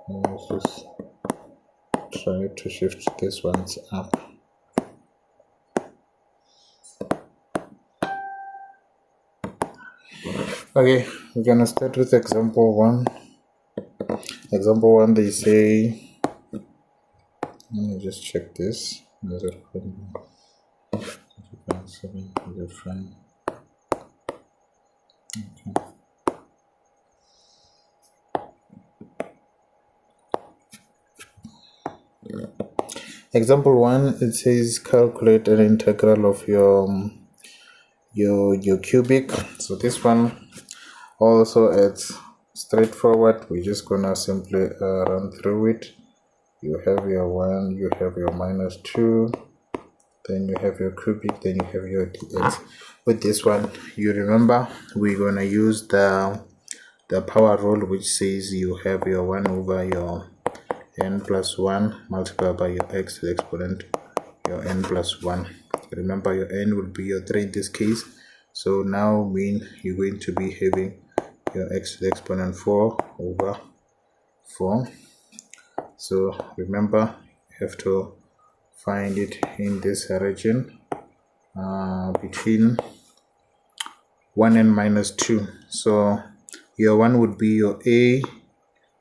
Let's just try to shift this one's up. Okay, we're gonna start with example 1. Example 1, they say, let me just check this. Is it fine? Okay. Example 1, it says calculate an integral of your cubic. So this one also it's straightforward. We're just gonna simply run through it. You have your 1, you have your -2, then you have your cubic, then you have your dx. With this one, you remember we're gonna use the power rule, which says you have your 1 over your n plus 1 multiplied by your x to the exponent your n plus 1. Remember your n will be your 3 in this case, so now mean you're going to be having your x to the exponent 4 over 4. So remember you have to find it in this region between 1 and -2. So your 1 would be your a,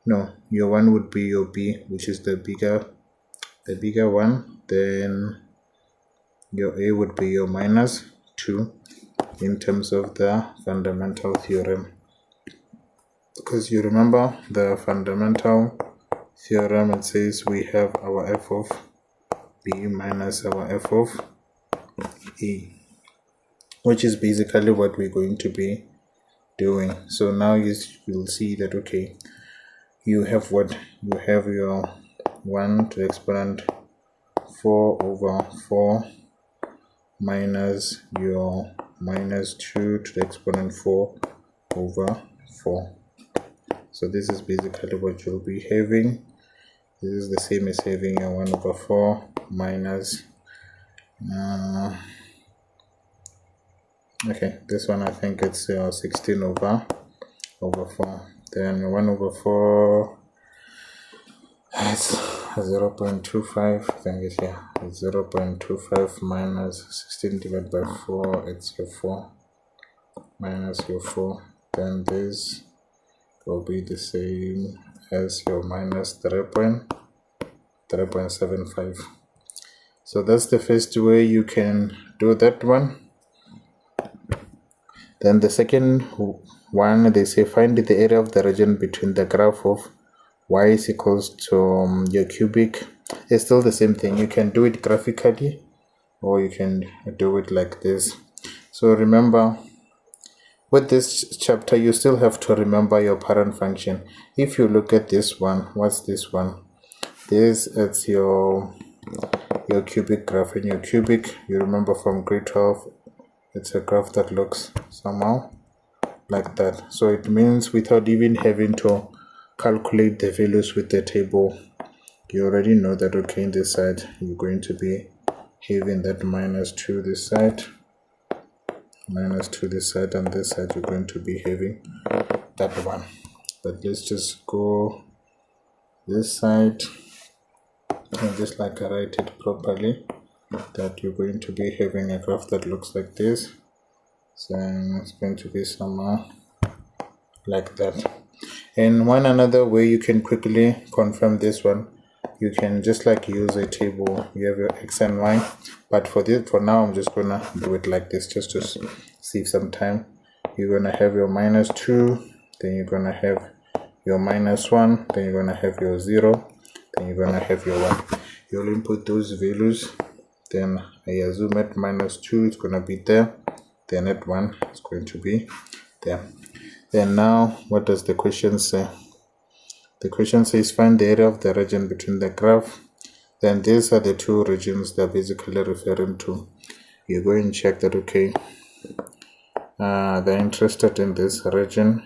no, your 1 would be your b, which is the bigger one. Then your a would be your -2 in terms of the fundamental theorem, because you remember the fundamental theorem, it says we have our f of b minus our f of a, which is basically what we're going to be doing. So now you'll see that, okay, you have what? You have your 1 to the exponent 4 over 4 minus your -2 to the exponent 4 over 4. So this is basically what you'll be having. This is the same as having your 1 over 4 minus okay, this one I think it's 16 over 4. Then 1 over 4, it's 0.25, I think it's here. It's 0.25 minus 16 divided by 4, it's your 4 minus your 4. Then this will be the same as your minus 3.75. So that's the first way you can do that one. Then the second one, they say find the area of the region between the graph of y is equals to your cubic. It's still the same thing. You can do it graphically or you can do it like this. So remember, with this chapter you still have to remember your parent function. If you look at this one, what's this one? This is your cubic graph, and your cubic, you remember from grade 12, it's a graph that looks somehow like that. So it means without even having to calculate the values with the table, you already know that, okay, in this side you're going to be having that -2 this side, -2 this side, and this side you're going to be having that one. But let's just go this side and just like I write it properly, that you're going to be having a graph that looks like this. So it's going to be somewhere like that. And one another way you can quickly confirm this one, you can just like use a table. You have your x and y, but for now I'm just gonna do it like this just to save some time. You're gonna have your -2, then you're gonna have your -1, then you're gonna have your 0, then you're gonna have your 1. You'll input those values, then I assume at -2 it's gonna be there, then at 1 it's going to be there. Then now what does the question say? The question says find the area of the region between the graph. Then these are the two regions they're basically referring to. You go and check that, okay, they're interested in this region,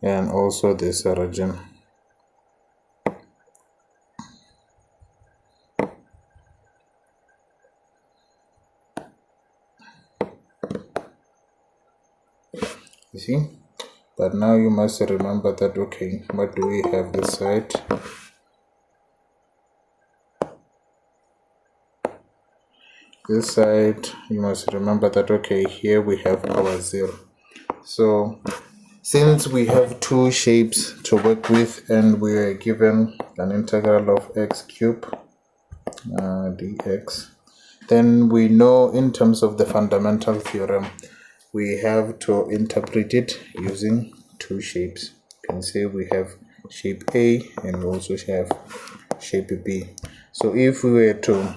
and also this region. you see. But now you must remember that, okay, what do we have this side? This side, you must remember that, okay, here we have our 0. So since we have two shapes to work with and we are given an integral of x cubed dx, then we know in terms of the fundamental theorem we have to interpret it using two shapes. You can say we have shape A and we also have shape B. So if we were to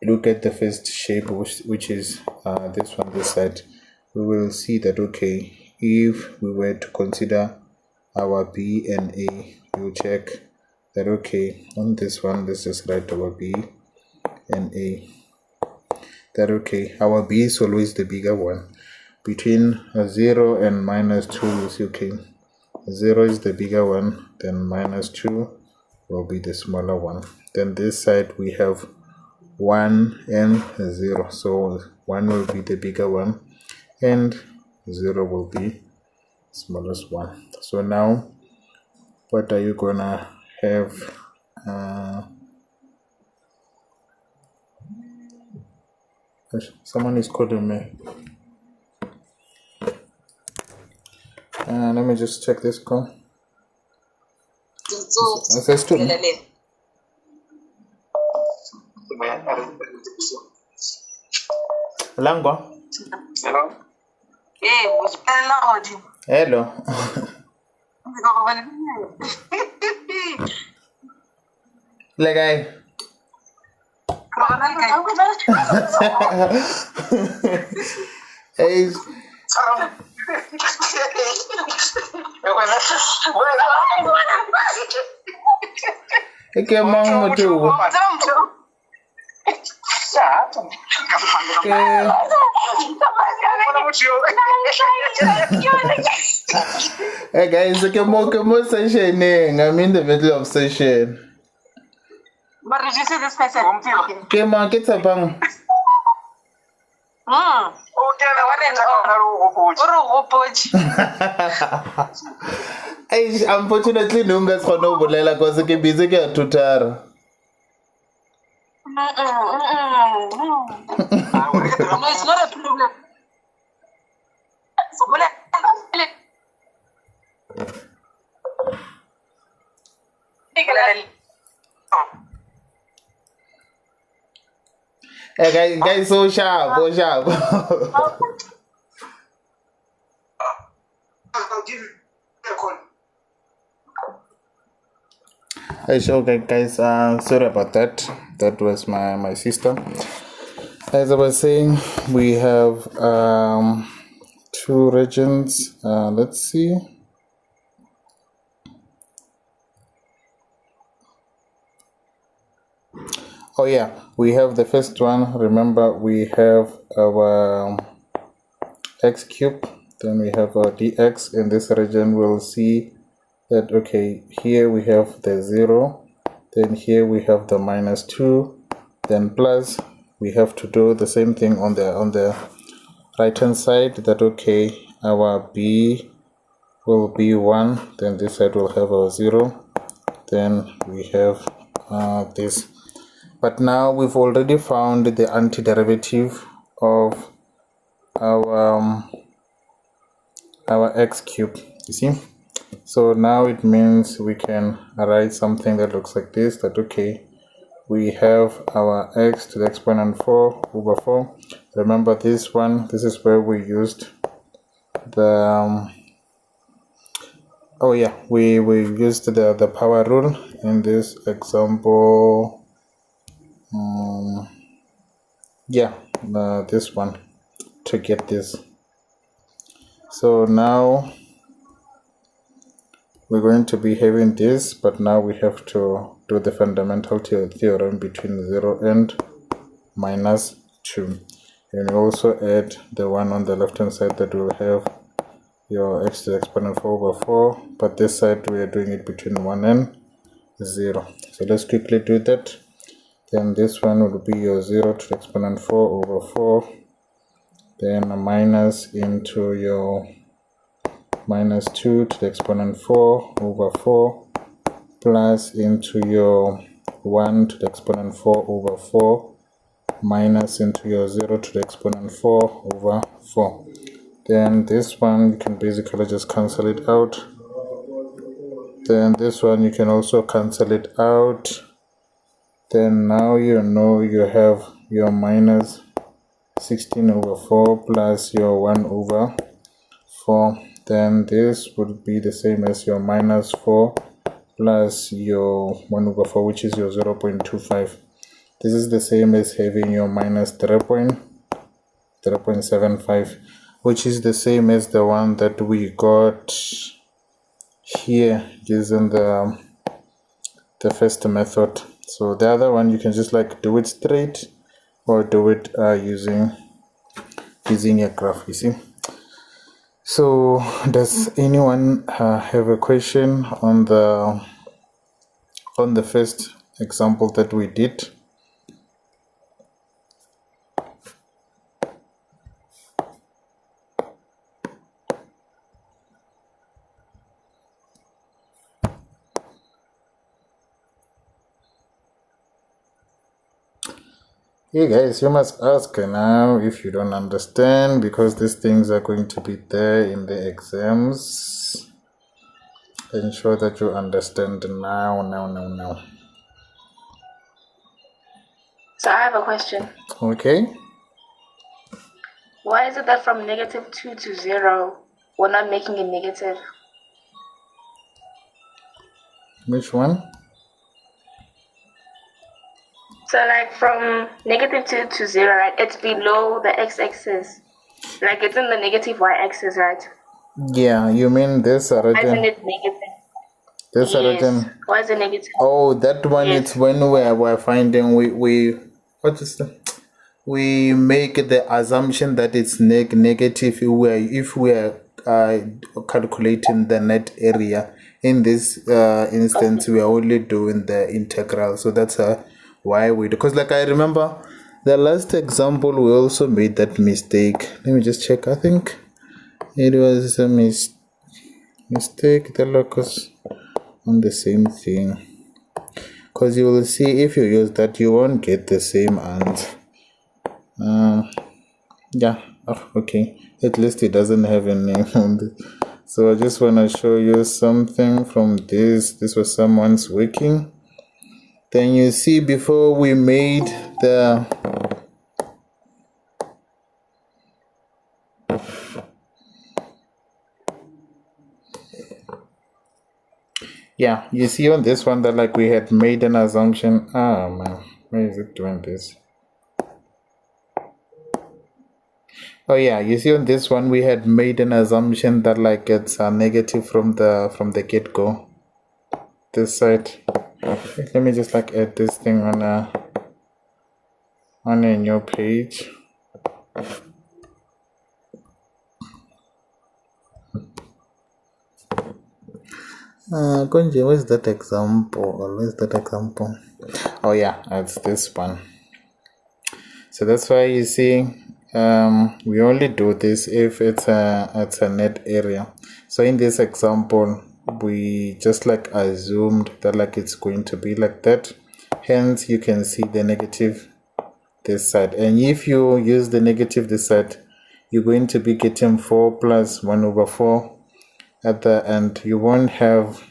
look at the first shape, which is this one, this side, we will see that, okay, if we were to consider our B and A, we'll check that, okay, on this one, let's just write our B and A, that, okay, our B is always the bigger one. Between 0 and minus 2, we'll see, okay, 0 is the bigger one, then minus 2 will be the smaller one. Then this side we have 1 and 0, so 1 will be the bigger one and 0 will be smallest one. So now what are you gonna have? Someone is calling me. Let me just check this call. Langwa. Hello. Hello. Like I. Hey. Okay, mom, too. Hey guys, okay, more session. I'm in the middle of session. But did you see this person? Okay, ma, get a bang. Unfortunately, Nunga's for no bolela because I'm busy to tutar. No, it's not a problem. Hey guys, so sharp, so sharp. I'll give you a call. Hey, so okay, guys, sorry about that. That was my sister. As I was saying, we have two regions. Let's see. Oh yeah, we have the first one. Remember, we have our x cubed, then we have our dx. In this region, we'll see that, okay, here we have the 0, then here we have the minus 2, then plus. We have to do the same thing on the right hand side, that, okay, our b will be 1, then this side will have our 0, then we have this. But now we've already found the antiderivative of our x cubed, you see. So now it means we can write something that looks like this, that, okay, we have our x to the exponent 4 over 4. Remember this one, this is where we used the we used the power rule in this example. This one to get this. So now we're going to be having this, but now we have to do the fundamental theorem between 0 and minus 2. And we also add the one on the left hand side, that will have your x to the exponent 4 over 4, but this side we are doing it between 1 and 0. So let's quickly do that. Then this one will be your 0 to the exponent 4 over 4, then a minus into your minus 2 to the exponent 4 over 4 plus into your 1 to the exponent 4 over 4 minus into your 0 to the exponent 4 over 4. Then this one you can basically just cancel it out. Then this one you can also cancel it out. Then now you know you have your minus 16 over 4 plus your 1 over 4. Then this would be the same as your minus 4 plus your 1 over 4, which is your 0.25. This is the same as having your minus 0.75, which is the same as the one that we got here using the first method. So the other one you can just like do it straight or do it using a graph, you see. So does anyone have a question on the first example that we did? Hey guys, you must ask now if you don't understand, because these things are going to be there in the exams. Ensure that you understand now. So I have a question. Okay. Why is it that from negative 2 to 0, we're not making a negative? Which one? So like from negative 2 to 0, right? It's below the x-axis. Like it's in the negative y-axis, right? Yeah, you mean this Why isn't origin? it negative? This Yes. origin. Why is it negative? Oh, that one. Yes. It's when we're finding we make the assumption that it's negative if we're calculating the net area. In this instance, we are only doing the integral, so that's why we do. Because like I remember the last example we also made that mistake. Let me just check. I think it was a mistake, the locus on the same thing, because you will see if you use that you won't get the same answer. Yeah, okay, at least it doesn't have a name on it. So I just want to show you something from this was someone's working. Then you see before we made the yeah, you see on this one that like we had made an assumption. Man, why is it doing this? Oh yeah, you see on this one we had made an assumption that like it's a negative from the get-go. This side. Let me just like add this thing on a new page. Konje, where's that example? Oh yeah, it's this one. So that's why you see we only do this if it's a net area. So in this example we just like assumed that like it's going to be like that, hence you can see the negative this side, and if you use the negative this side you're going to be getting 4 plus 1 over 4 at the end. You won't have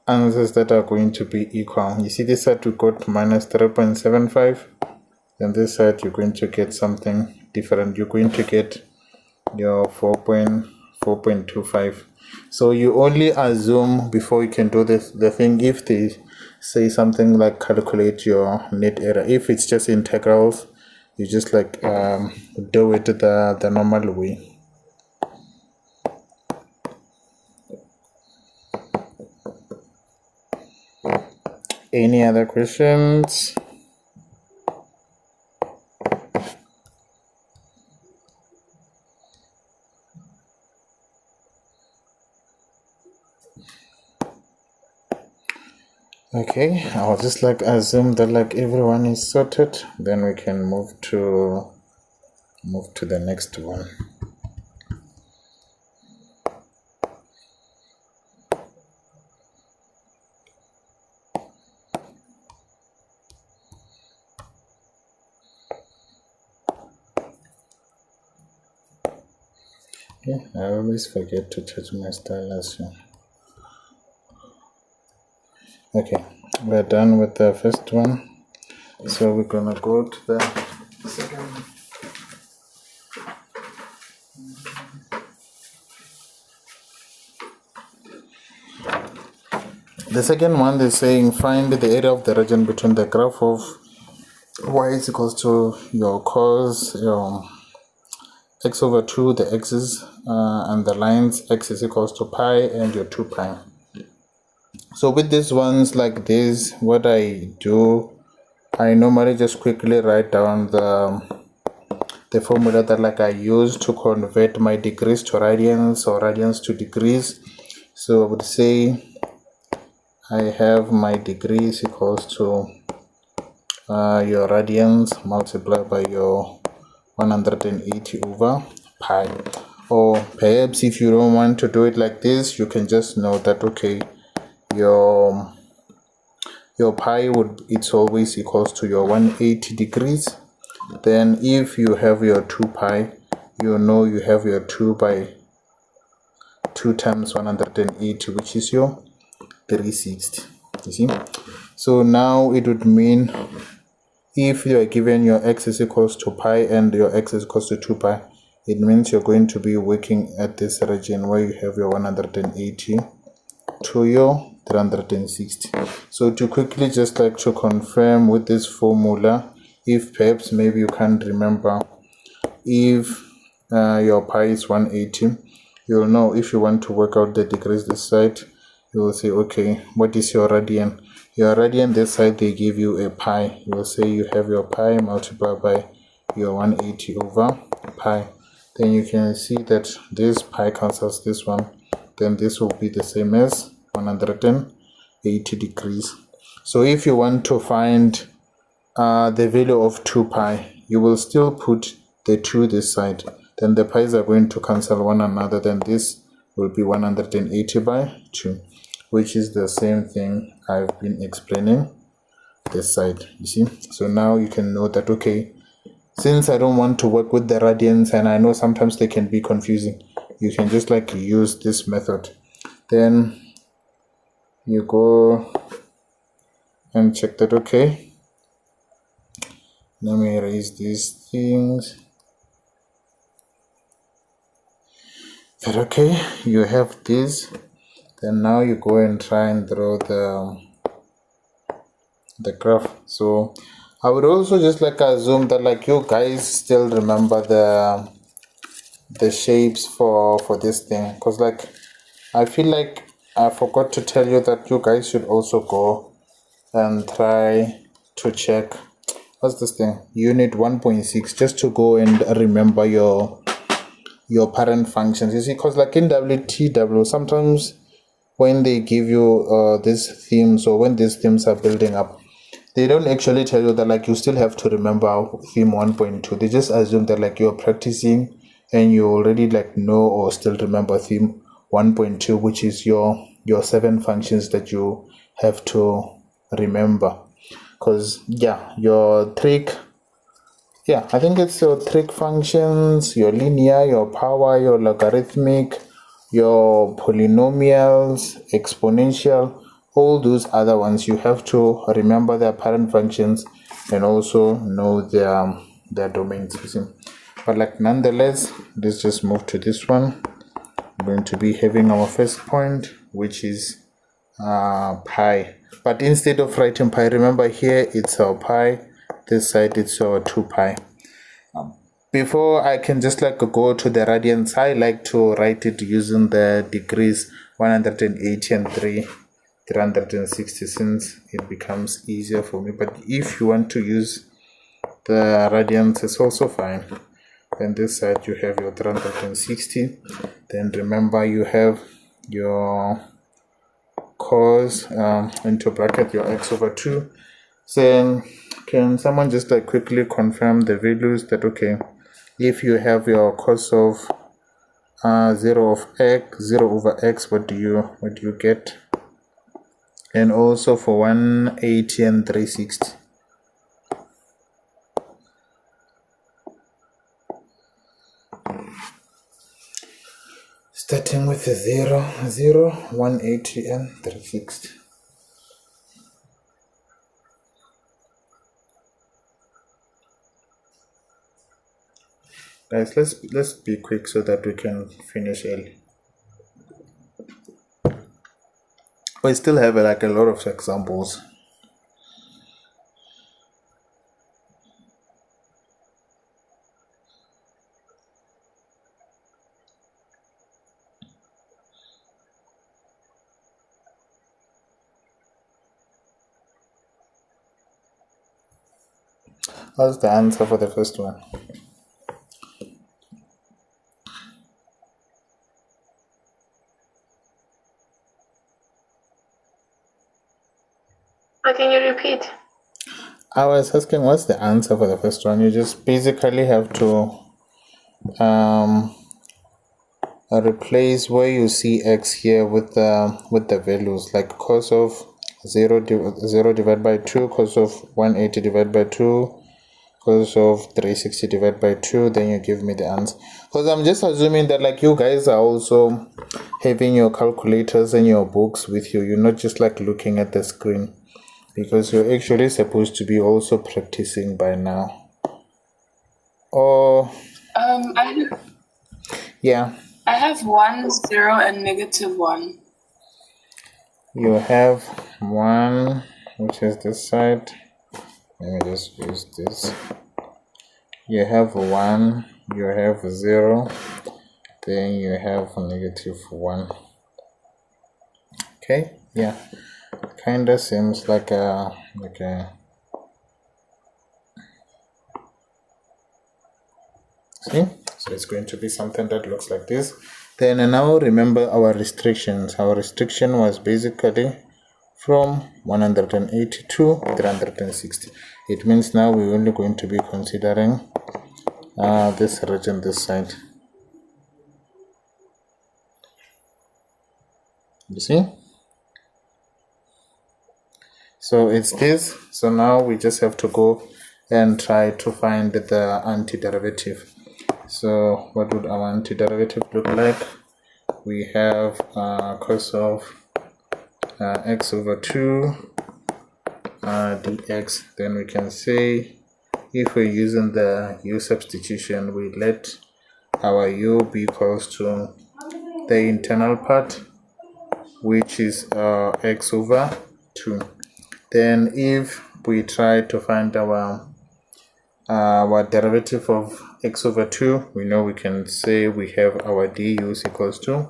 answers that are going to be equal. You see this side we got minus 0.75, then this side you're going to get something different. You're going to get your 4.25. So you only assume before you can do this the thing if they say something like calculate your net error. If it's just integrals, you just like do it the normal way. Any other questions? Okay, I'll just like assume that like everyone is sorted, then we can move to the next one. Yeah, I always forget to touch my stylus here. Okay, we're done with the first one. So we're gonna go to the second one. The second one is saying find the area of the region between the graph of y is equals to your cos your x over 2, the x's, and the lines x is equals to pi and your 2 pi. So with these ones like this, what I do, I normally just quickly write down the formula that like I use to convert my degrees to radians or radians to degrees. So I would say I have my degrees equals to your radians multiplied by your 180 over pi. Or perhaps if you don't want to do it like this, you can just know that okay, your pi it's always equals to your 180 degrees. Then if you have your 2 pi, you know you have your 2 by 2 times 180, which is your 360. You see? So now it would mean if you are given your x is equals to pi and your x is equals to 2 pi, it means you're going to be working at this region where you have your 180 to your 360. So to quickly just like to confirm with this formula, if perhaps maybe you can't remember, if your pi is 180, you'll know if you want to work out the degrees this side, you will say okay, what is your radian? Your radian this side, they give you a pi. You will say you have your pi multiplied by your 180 over pi. Then you can see that this pi cancels this one, then this will be the same as 180 degrees. So if you want to find the value of 2 pi, you will still put the 2 this side, then the pi's are going to cancel one another, then this will be 180 by 2, which is the same thing I've been explaining this side, you see. So now you can know that okay, since I don't want to work with the radians and I know sometimes they can be confusing, you can just like use this method. Then you go and check that okay, let me erase these things. That okay, you have this. Then now you go and try and draw the graph. So I would also just like assume that like you guys still remember the shapes for this thing, because like I feel like I forgot to tell you that you guys should also go and try to check what's this thing, unit 1.6, just to go and remember your parent functions. You see, because like in WTW sometimes when they give you these themes, or when these themes are building up, they don't actually tell you that like you still have to remember theme 1.2. They just assume that like you're practicing and you already like know or still remember theme 1.2, which is your 7 functions that you have to remember. Because yeah, your trig, yeah, I think it's your trig functions, your linear, your power, your logarithmic, your polynomials, exponential, all those other ones you have to remember their parent functions and also know their domains. But like nonetheless, let's just move to this one. We're going to be having our first point, which is pi. But instead of writing pi, remember here it's our pi, this side it's our 2 pi. Before I can just like go to the radians, I like to write it using the degrees 180 and 360, since it becomes easier for me. But if you want to use the radians, it's also fine. Then this side you have your 360. Then remember you have your cos into bracket your x over 2. Then can someone just like quickly confirm the values that okay, if you have your cos of 0 of x, 0 over x, what do you get? And also for 180 and 360. starting with 0, 0, 180 and 360. Guys, let's be quick so that we can finish early. We still have like a lot of examples. What's the answer for the first one? Can you repeat? I was asking what's the answer for the first one. You just basically have to replace where you see x here with the values, like cos of 0 divided by 2, cos of 180 divided by 2, cos of 360 divided by 2, then you give me the answer. Because I'm just assuming that like you guys are also having your calculators and your books with you. You're not just like looking at the screen, because you're actually supposed to be also practicing by now. Or yeah, I have 1, 0, and -1. you have 1, which is this side. Let me just use this. You have 1, you have 0, then you have -1. Okay, yeah, kinda seems like a see, so it's going to be something that looks like this. Then now remember our restrictions. Our restriction was basically from 180 to 360. It means now we're only going to be considering this region, this side. You see? So it's this. So now we just have to go and try to find the antiderivative. So what would our antiderivative look like? We have cos of x over 2 dx. Then we can say, if we're using the u substitution, we let our u be equals to the internal part, which is x over 2. Then if we try to find our derivative of x over 2, we know we can say we have our du is equals to,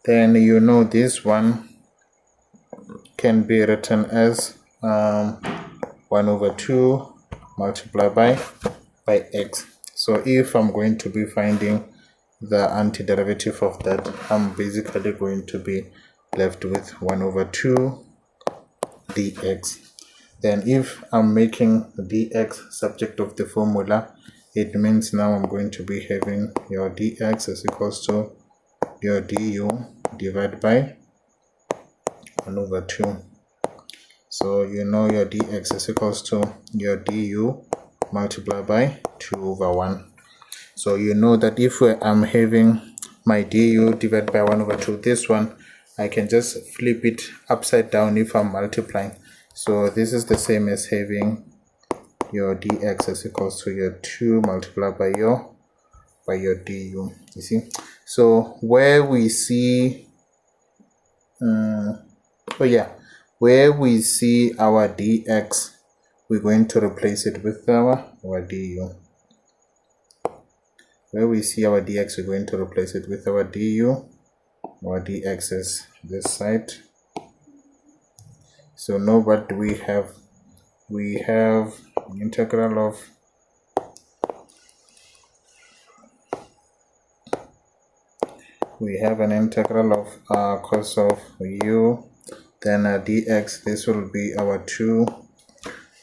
then you know this one can be written as 1 over 2 multiplied by x. So if I'm going to be finding the antiderivative of that, I'm basically going to be left with 1 over 2 dx. Then if I'm making dx subject of the formula, it means now I'm going to be having your dx is equals to your du divided by 1 over 2. So you know your dx is equals to your du multiplied by 2 over 1. So you know that if I'm having my du divided by 1 over 2, this one I can just flip it upside down if I'm multiplying. So this is the same as having your dx is equals to your 2 multiplied by your du. You see, so where we see where we see our dx, we're going to replace it with our du. Where we see our dx, we're going to replace it with our du. Our dx is this side. So now what we have integral of an integral of cos of u, then dx, this will be our 2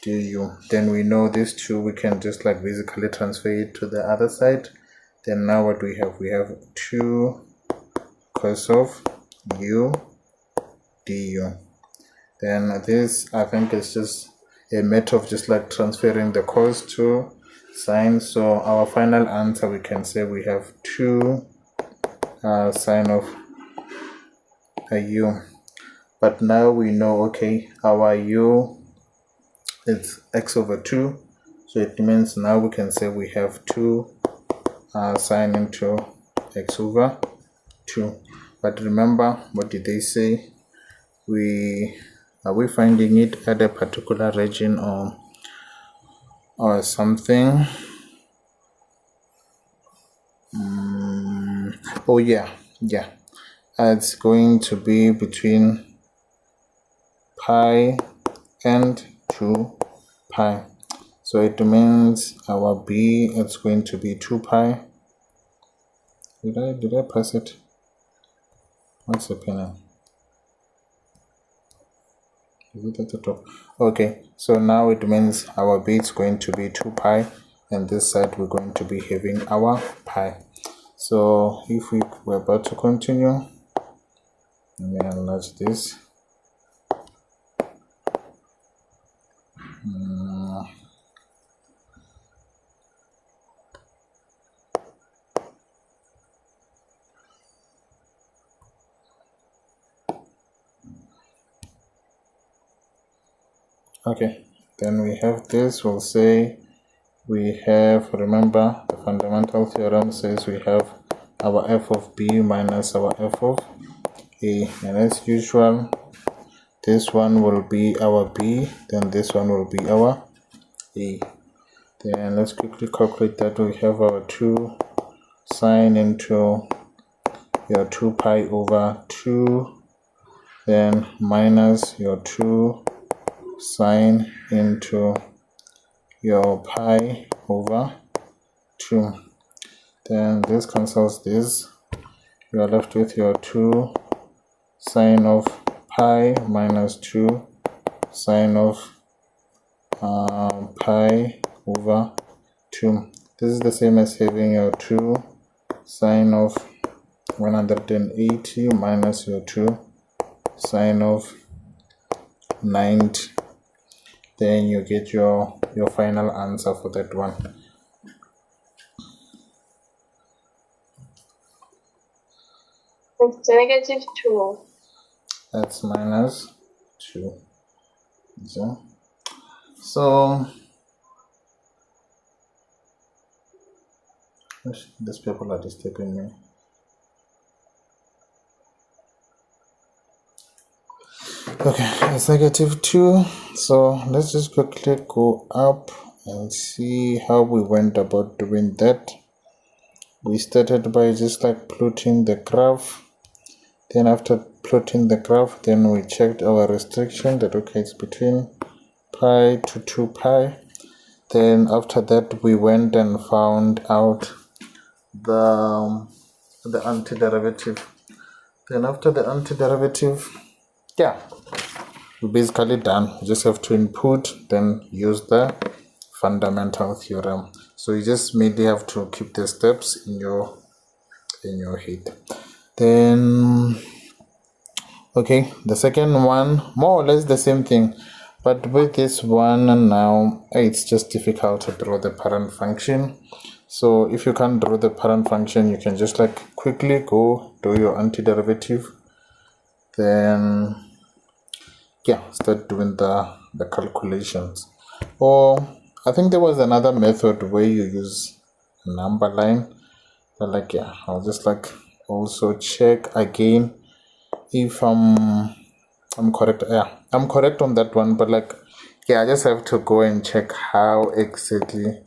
du. Then we know this 2, we can just like basically transfer it to the other side. Then now what we have 2 cos of u du. Then this, I think, is just a matter of just like transferring the cos to sine. So our final answer, we can say we have 2 sine of a u. But now we know, okay, our u is x over 2, so it means now we can say we have 2 sine into x over 2. But remember, what did they say? Are we finding it at a particular region or something? Oh yeah, it's going to be between pi and 2 pi, so it means our b is going to be 2 pi. Did I press it? What's happening? Is it at the top? Okay, so now it means our b is going to be 2 pi, and this side we're going to be having our pi. So if we were about to continue, let me enlarge this. Okay, then we have this. We'll say we have, remember the fundamental theorem says we have our f of b minus our f of a, and as usual this one will be our b, then this one will be our a. Then let's quickly calculate that. We have our 2 sine into your 2 pi over 2, then minus your 2 sine into your pi over 2. Then this cancels this. You are left with your 2 sine of pi minus 2 sine of pi over 2. This is the same as having your 2 sine of 180 minus your 2 sine of 90. Then you get your final answer for that one. It's negative 2. That's minus 2. So these people are disturbing me. Okay, it's negative 2. So let's just quickly go up and see how we went about doing that. We started by just like plotting the graph. Then after plotting the graph, then we checked our restriction that okay, it's between pi to 2 pi. Then after that we went and found out the antiderivative. Then after the antiderivative, yeah, we're basically done. You just have to input, then use the fundamental theorem. So you just mainly have to keep the steps in your head. Then okay, the second one, more or less the same thing, but with this one now it's just difficult to draw the parent function. So if you can't draw the parent function, you can just like quickly go do your antiderivative, then yeah, start doing the calculations. Or I think there was another method where you use a number line, but like yeah, I'll just like also check again if I'm correct. Yeah, I'm correct on that one, but like yeah, I just have to go and check how exactly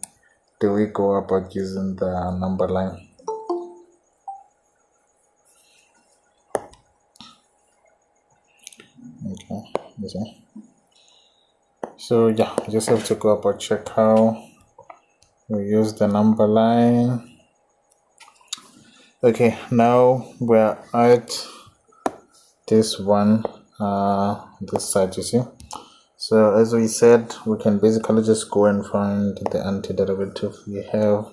do we go about using the number line. Okay. So yeah, I just have to go about check how we use the number line. Okay, now we're at this one, this side, you see. So as we said, we can basically just go and find the antiderivative. We have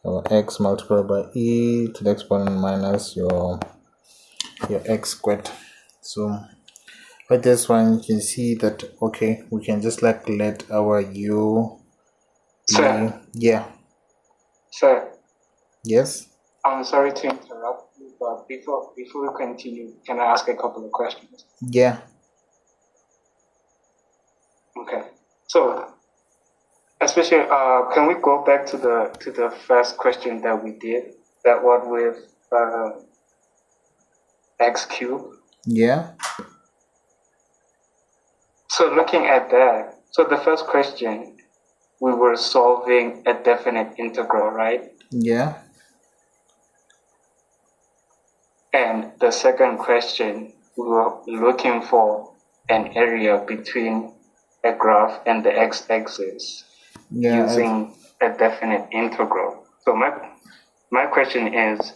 our x multiplied by e to the exponent minus your x squared. So with this one, you can see that okay, we can just like let our u be, Sir. yeah. Sir, Yes. I'm sorry to interrupt you. but before we continue, can I ask a couple of questions? Yeah. Okay. So, especially, can we go back to the first question that we did, that one with x cubed? Yeah. So looking at that, so the first question, we were solving a definite integral, right? Yeah. And the second question, we were looking for an area between a graph and the x-axis using a definite integral. So my question is,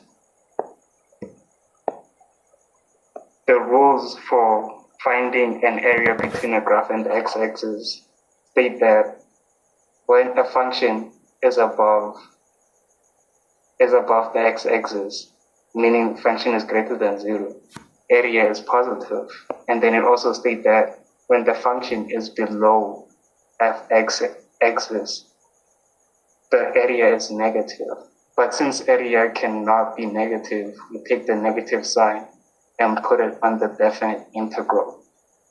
the rules for finding an area between a graph and the x-axis state that when a function is above the x-axis, meaning function is greater than 0, area is positive. And then it also states that when the function is below f-axis, the area is negative. But since area cannot be negative, we take the negative sign and put it on the definite integral.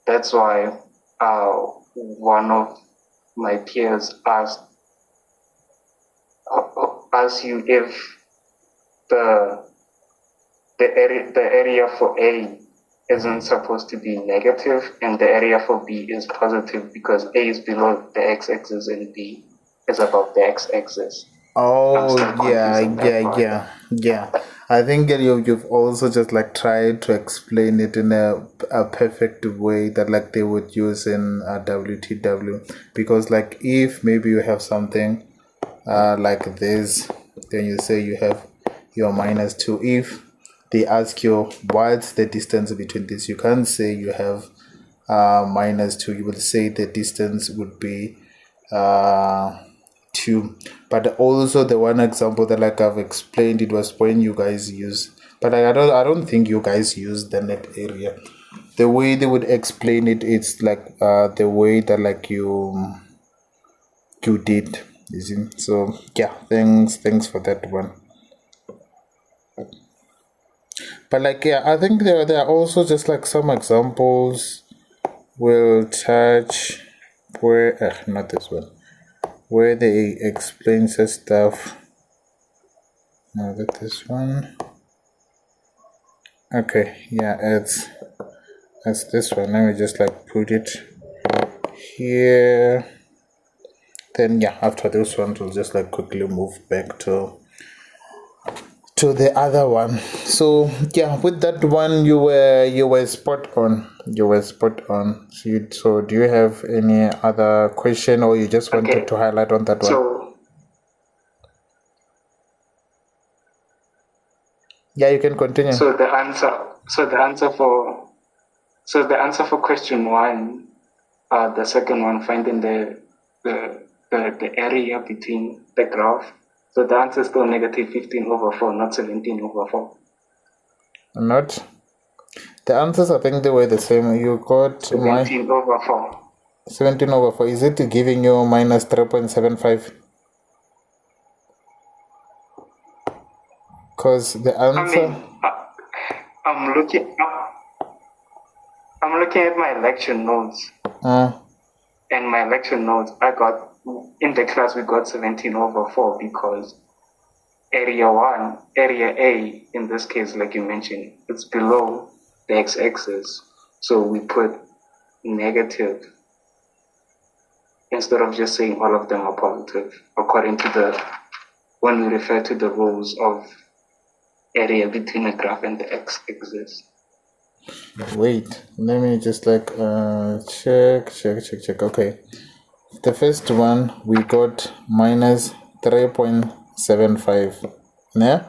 That's why one of my peers asked you if the area for A isn't supposed to be negative and the area for B is positive because A is below the x-axis and B is above the x-axis. Oh, yeah. I think that you've also just like tried to explain it in a perfect way that like they would use in WTW, because like if maybe you have something like this, then you say you have your -2. If they ask you what's the distance between this, you can't say you have -2. You would say the distance would be 2. But also the one example that like I've explained, it was when you guys use, but I don't think you guys use the net area. The way they would explain it, it's like the way that like you did, you see. So yeah, thanks for that one. But like yeah, I think there are also just like some examples we'll touch where not this one, where they explain such stuff. Now that this one. Okay, yeah, it's this one. Let me just like put it here. Then yeah, after this one we'll just like quickly move back to the other one. So yeah, with that one you were spot on. So do you have any other question, or you just wanted to highlight on that one? Yeah, you can continue. So the answer for question 1, the second one, finding the area between the graph. So the answer is still -15/4, not 17/4. Not the answers. I think they were the same. You got 17/4. 17/4. Is it giving you -3.75? Because the answer. I'm looking at my lecture notes. And my lecture notes, in the class we got 17/4 because area A, in this case, like you mentioned, it's below the x-axis. So we put negative instead of just saying all of them are positive, according to when we refer to the rules of area between a graph and the x-axis. Wait, let me just like check. Okay, the first one we got -3.75. Yeah.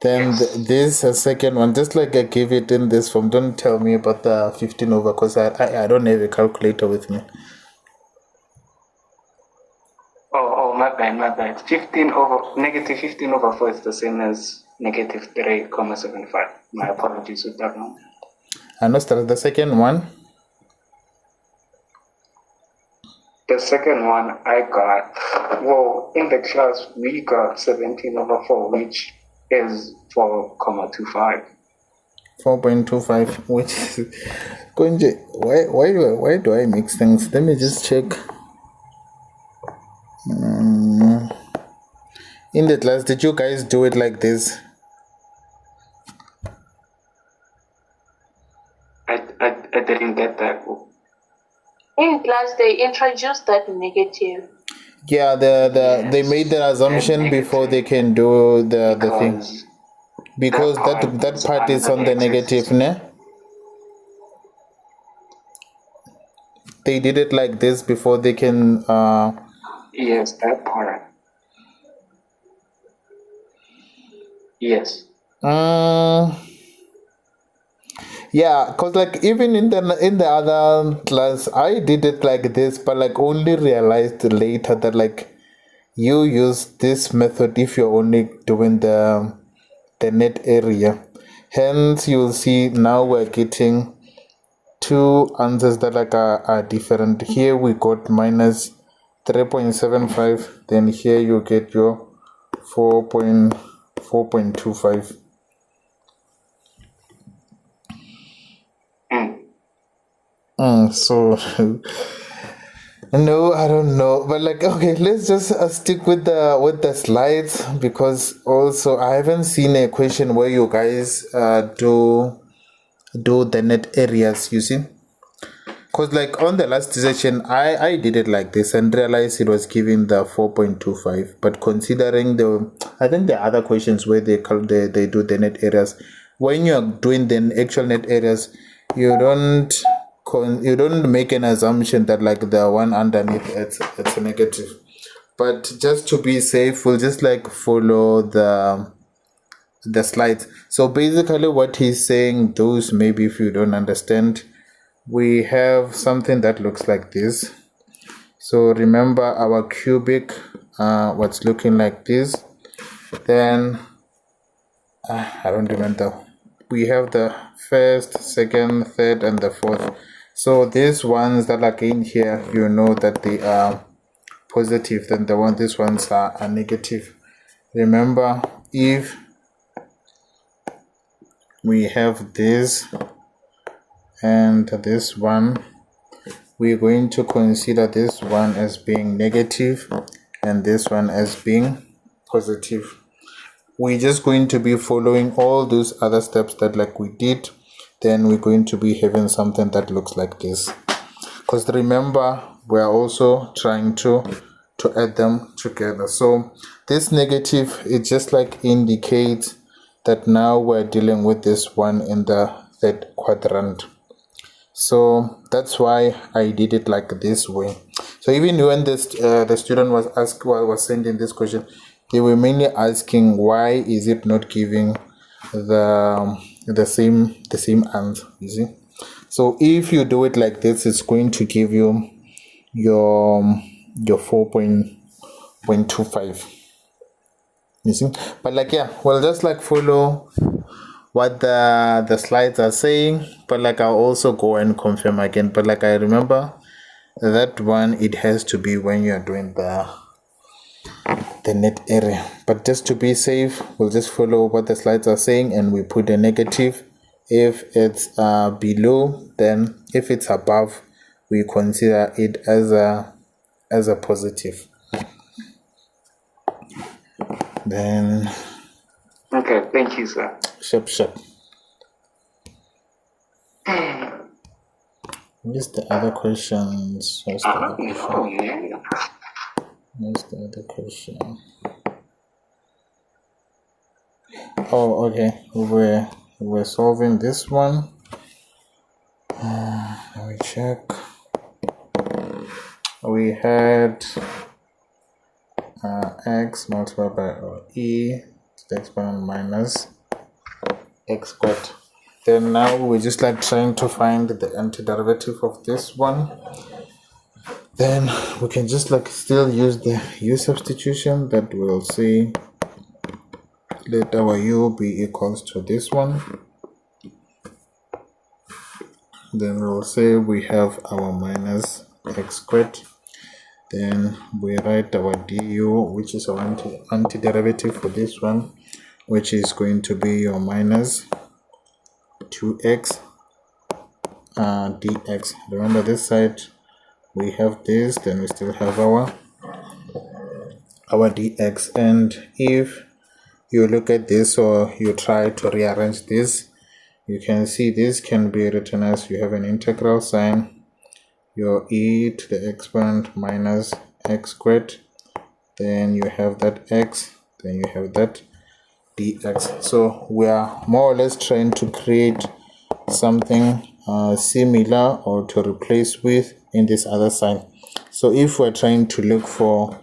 Then this second one, just like I gave it in this form. Don't tell me about the 15 because I don't have a calculator with me. Oh, my bad. -15/4 is the same as -3.75. My apologies with that one. And let's start the second one. The second one I got, well, in the class we got 17/4, which is 4.25. 4.25, which is Konje, why do I mix things? Let me just check. In the class, did you guys do it like this? I didn't get that. In class, they introduced that negative. Yeah, they made the assumption before they can do the thing. Because that part is on the negative, ne? They did it like this before they can Yes, that part. Yes. Yeah, cause like even in the other class I did it like this, but like only realized later that like you use this method if you're only doing the net area. Hence you'll see now we're getting two answers that like are different. Here we got minus 3.75, then here you get your 4.25. So no, I don't know, but like okay, let's just stick with the slides, because also I haven't seen a question where you guys do the net areas, you see, because like on the last session I did it like this and realized it was giving the 4.25, but considering I think the other questions where they do the net areas, when you're doing the actual net areas, you don't make an assumption that like the one underneath it's a negative. But just to be safe, we'll just like follow the slides. So basically what he's saying, those maybe if you don't understand, we have something that looks like this. So remember our cubic what's looking like this. Then I don't remember, we have the first, second, third and the fourth. So these ones that are in here, you know that they are positive, then these ones are negative. Remember, if we have this and this one, we're going to consider this one as being negative and this one as being positive. We're just going to be following all those other steps that like we did. Then we're going to be having something that looks like this, because remember we're also trying to add them together. So this negative, it just like indicates that now we're dealing with this one in the third quadrant. So that's why I did it like this way. So even when the student was sending this question, they were mainly asking why is it not giving the same answer, you see. So if you do it like this, it's going to give you your 4.25, you see. But like yeah, we'll just like follow what the slides are saying, but like I'll also go and confirm again. But like I remember that one, it has to be when you're doing the net area. But just to be safe, we'll just follow what the slides are saying and we put a negative if it's below. Then if it's above, we consider it as a positive. Then okay, thank you, sir. Sharp. Where's the other questions? Where's the other question? Oh, okay. We're solving this one. Let me check. We had x multiplied by e to the exponent minus x squared. Then now we're just like trying to find the antiderivative of this one. Then we can just like still use the u substitution, that will say let our u be equals to this one. Then we'll say we have our minus x squared. Then we write our du, which is our antiderivative for this one, which is going to be your minus 2x dx. Remember this side we have this, then we still have our dx. And if you look at this or you try to rearrange this, you can see this can be written as you have an integral sign, your e to the exponent minus x squared, then you have that x, then you have that dx. So we are more or less trying to create something similar or to replace with in this other sign. So if we're trying to look for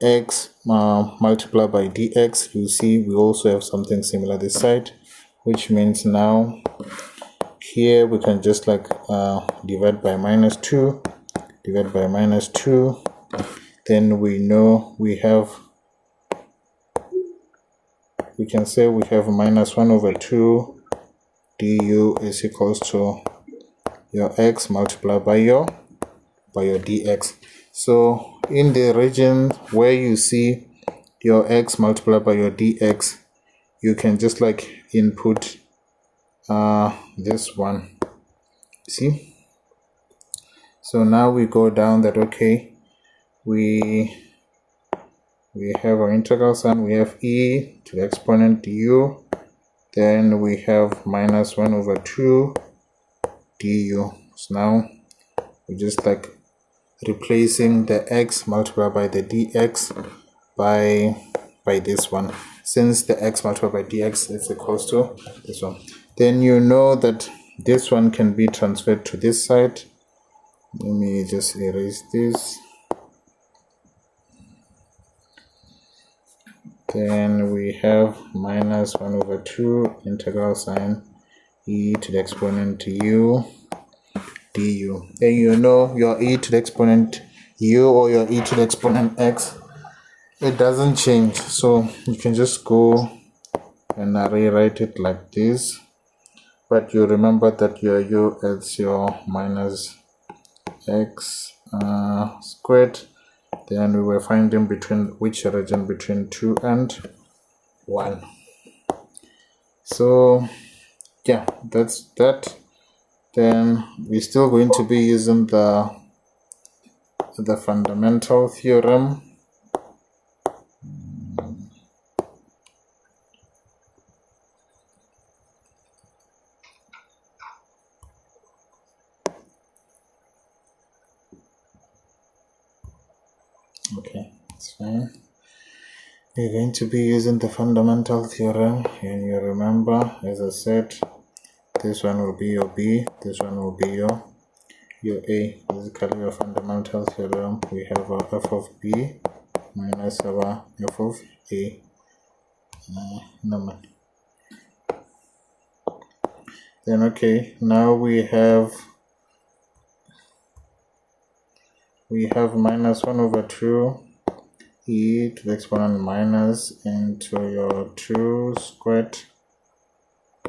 x multiplied by dx, you see we also have something similar this side, which means now here we can just like divide by minus 2, divide by minus 2, then we know we can say we have minus 1 over 2 du is equals to your x multiplied by your dx. So in the region where you see your x multiplied by your dx, you can just like input this one, see. So now we go down that, okay, we have our integral sign, we have e to the exponent du, then we have minus 1 over 2 du. So now we just like replacing the x multiplied by the dx by this one, since the x multiplied by dx is equals to this one. Then you know that this one can be transferred to this side. Let me just erase this. Then we have minus 1 over 2 integral sign e to the exponent u du. Then you know your e to the exponent u or your e to the exponent x, it doesn't change, so you can just go and rewrite it like this, but you remember that your u is your minus x squared. Then we were finding between which region between 2 and 1. So yeah, that's that. Then we're still going to be using the fundamental theorem. Okay, that's fine. We're going to be using the fundamental theorem, and you remember, as I said, this one will be your b, this one will be your a. Basically your fundamental theorem, we have our f of b minus our f of a. Then okay, now we have minus 1 over 2 e to the exponent minus into your 2 squared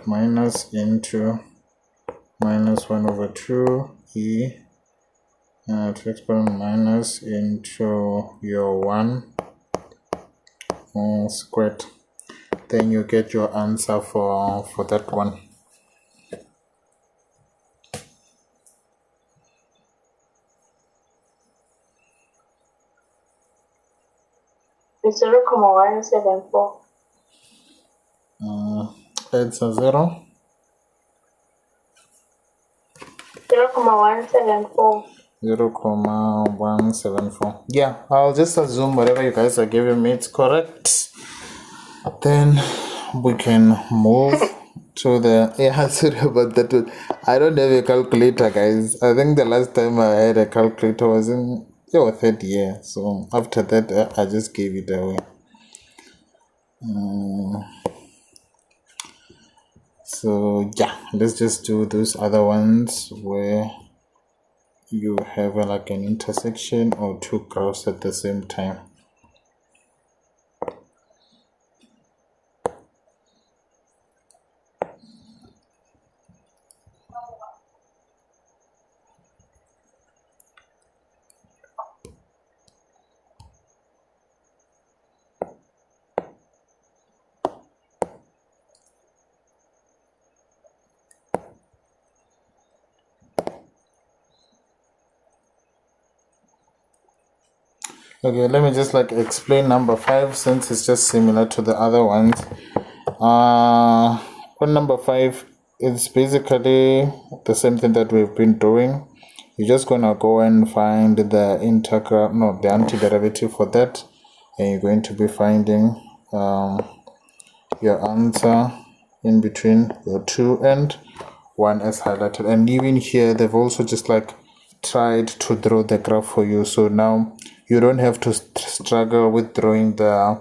minus into minus 1 over 2 e to the exponent minus into your 1 squared. Then you get your answer for that one. It's 0,174. It's a 0. 0,174. 0,174. Yeah, I'll just assume whatever you guys are giving me it's correct. Then we can move to the sorry about that one. I don't have a calculator, guys. I think the last time I had a calculator was in your third year, so after that I just gave it away. So yeah, let's just do those other ones where you have like an intersection or two graphs at the same time. Okay, let me just like explain number 5 since it's just similar to the other ones. On number 5, it's basically the same thing that we've been doing. You're just gonna go and find the the antiderivative for that, and you're going to be finding your answer in between your 2 and 1 as highlighted. And even here they've also just like tried to draw the graph for you, so now you don't have to struggle with drawing the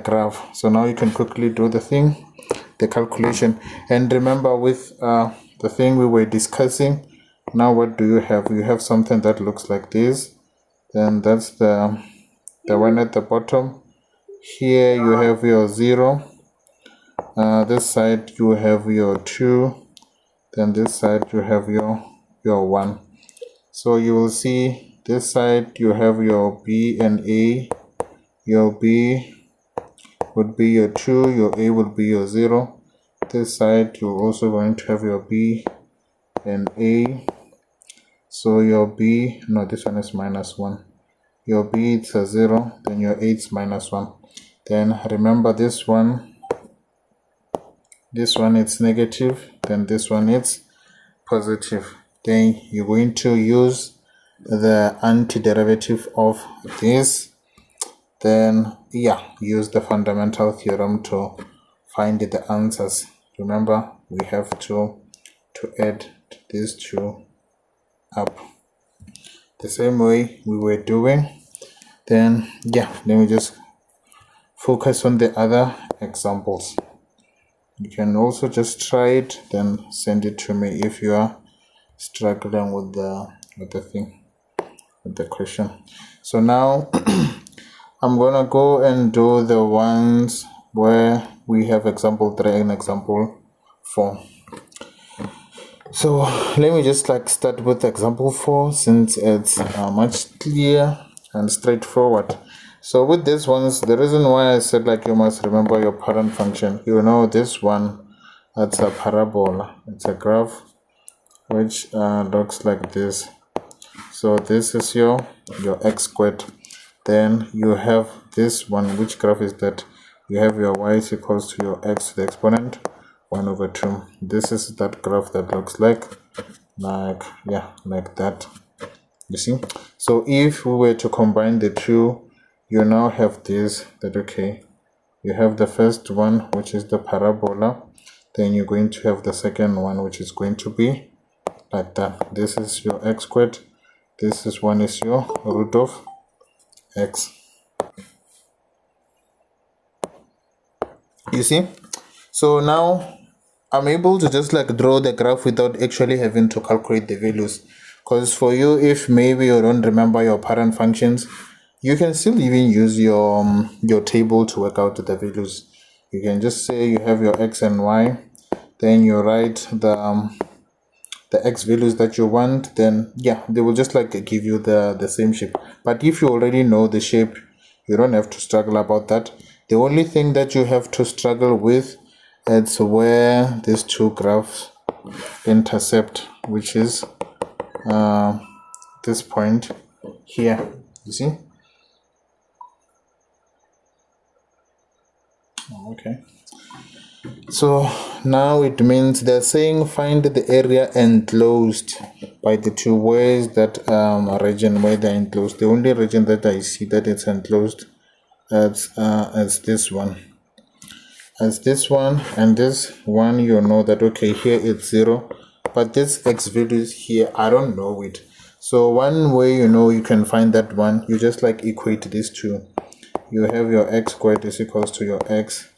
graph. So now you can quickly do the calculation. And remember, with the thing we were discussing, now what do you have? You have something that looks like this, then that's the one at the bottom. Here you have your 0, this side you have your 2, then this side you have your 1. So you will see this side you have your B and A. Your B would be your 2, your A would be your 0. This side you're also going to have your B and A. So your B, no, this one is minus 1. Your B it's a 0, then your A is minus 1. Then remember this one it's negative, then this one is positive. Then you're going to use the antiderivative of this. Then use the fundamental theorem to find the answers. Remember, we have to add these two up the same way we were doing. Then let me just focus on the other examples. You can also just try it, then send it to me if you are struggling with the question. So now I'm gonna go and do the ones where we have example 3 and example 4. So let me just like start with example 4 since it's much clearer and straightforward. So with these ones, the reason why I said like you must remember your parent function, you know this one, that's a parabola. It's a graph which looks like this. So this is your x squared. Then you have this one. Which graph is that? You have your y is equals to your x to the exponent 1 over 2. This is that graph that looks like that. You see? So if we were to combine the two, you now have this, that okay, you have the first one which is the parabola, then you're going to have the second one which is going to be like that. This is your x squared, this is one is your root of x. You see? So now I'm able to just like draw the graph without actually having to calculate the values, because for you, if maybe you don't remember your parent functions, you can still even use your table to work out the values. You can just say you have your x and y, then you write the x values that you want, then they will just like give you the same shape. But if you already know the shape, you don't have to struggle about that. The only thing that you have to struggle with is where these two graphs intercept, which is this point here. You see? Okay, so now it means they're saying find the area enclosed by the two. Ways that region where they're enclosed. The only region that I see that it's enclosed as this one, and this one, you know that okay, here it's 0, but this x values here I don't know it. So one way you can find that one, you just like equate these two. You have your x squared is equals to your x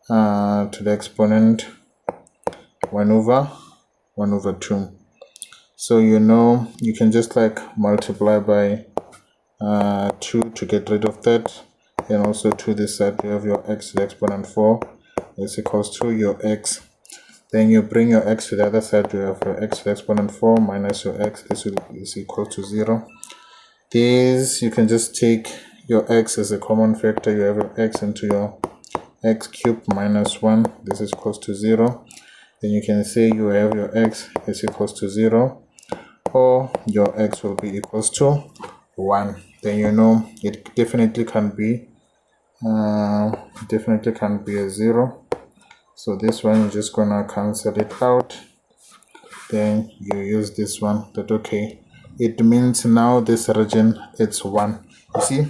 to the exponent 1 over 2. So you can just like multiply by 2 to get rid of that, and also to this side you have your x to the exponent 4 is equals to your x. Then you bring your x to the other side, you have your x to the exponent 4 minus your x, this is equal to 0. This you can just take your x as a common factor, you have your x into your x cubed minus 1, this is equals to 0. Then you can say you have your x is equals to 0, or your x will be equals to 1, then you know it definitely can be a 0. So this one you're just gonna cancel it out. Then you use this one, that okay, it means now this region it's 1. You see,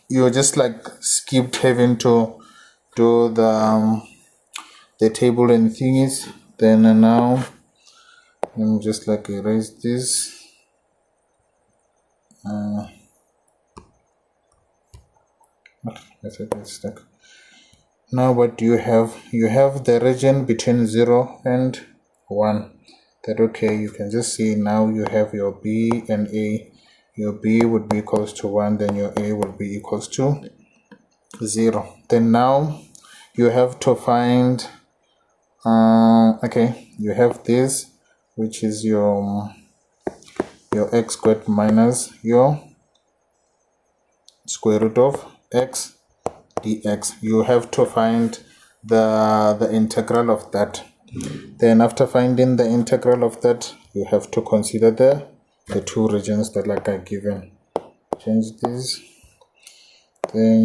you just like skipped having to do the table and thingies. Then now let me just like erase this. I think it's stuck. Now what do you have? You have the region between 0 and 1. That okay, you can just see now you have your B and A. Your B would be equals to 1, then your A would be equals to 0. Then now you have to find okay, you have this, which is your x squared minus your square root of x dx. You have to find the integral of that. Then after finding the integral of that, you have to consider the two regions that like are given. Change this. Then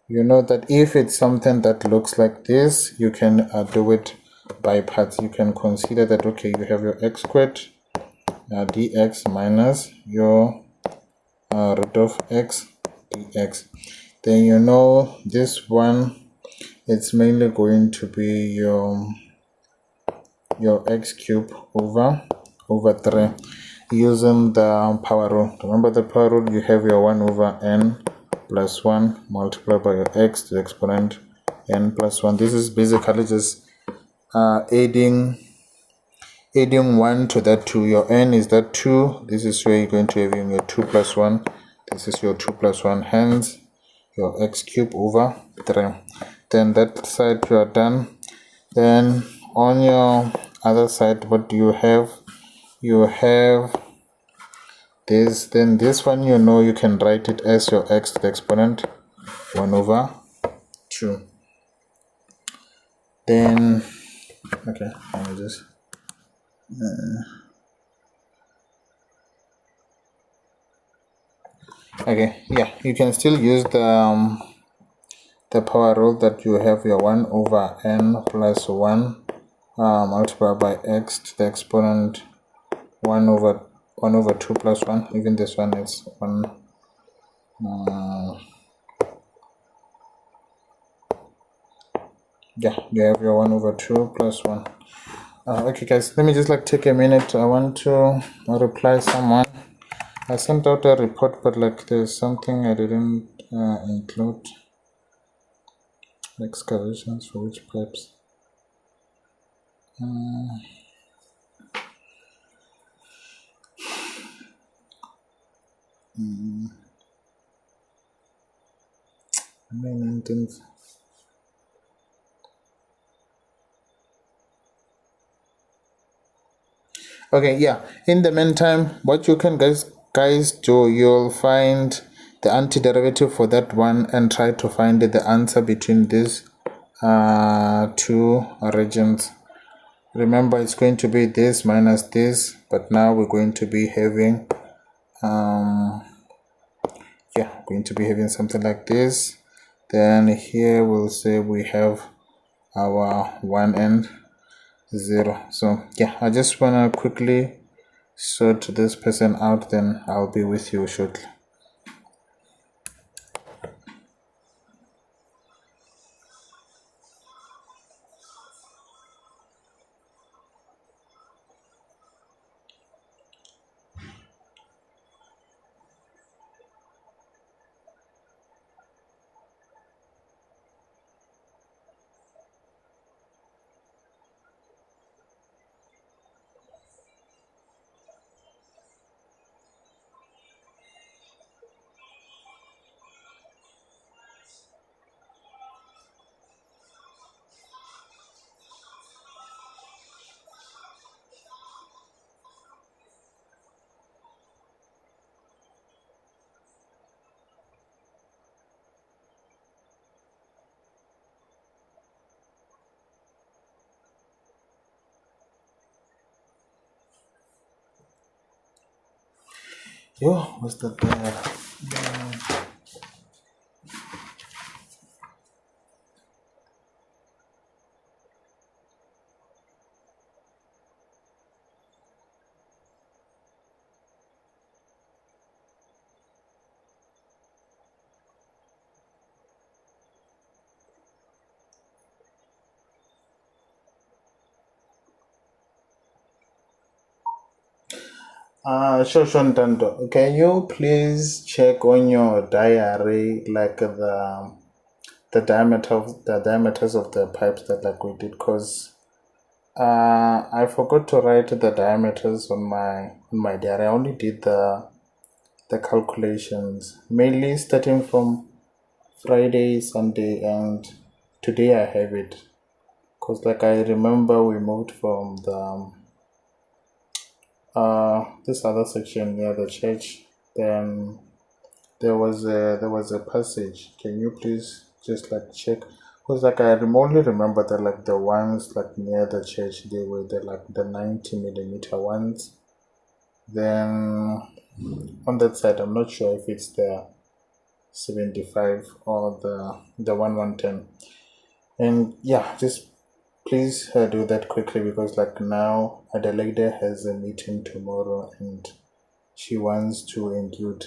you know that if it's something that looks like this, you can do it by parts. You can consider that okay, you have your x squared dx minus your root of x dx. Then you know this one, it's mainly going to be your x cube over 3 using the power rule. Remember the power rule, you have your 1 over n plus 1 multiplied by your x to the exponent n plus 1. This is basically just adding 1 to that 2. Your n is that 2. This is where you're going to have your 2 plus 1. This is your 2 plus 1, hence your x cube over 3. Then that side you are done. Then on your other side, what do you have? You have this. Then this one, you know, you can write it as your x to the exponent 1 over 2. Then okay, let me just okay, yeah, you can still use the power rule that you have your 1 over n plus 1 multiplied by x to the exponent 1 over 2 plus 1. Even this one is 1 yeah, you have your 1 over 2 plus 1. Okay guys, let me just like take a minute. I want to reply someone. I sent out a report, but like there's something I didn't include. Excavations for which pipes? Maintenance. Okay, yeah, in the meantime, what you can guys do, you'll find the antiderivative for that one and try to find the answer between these two regions. Remember, it's going to be this minus this, but now we're going to be having going to be having something like this. Then here we'll say we have our 1 and 0. So yeah, I just wanna quickly sort this person out, then I'll be with you shortly. Yo, what's that there? Shosho Ntando, can you please check on your diary like the diameters of the pipes that like we did? Cause I forgot to write the diameters on my diary. I only did the calculations mainly starting from Friday, Sunday, and today I have it. Cause like I remember we moved from the this other section near the church. Then there was a passage. Can you please just like check? Because like I only remember that like the ones like near the church, they were the 90 millimeter ones. Then on that side, I'm not sure if it's the 75 or the 1110. And yeah, just please do that quickly because like now Adelaide has a meeting tomorrow and she wants to include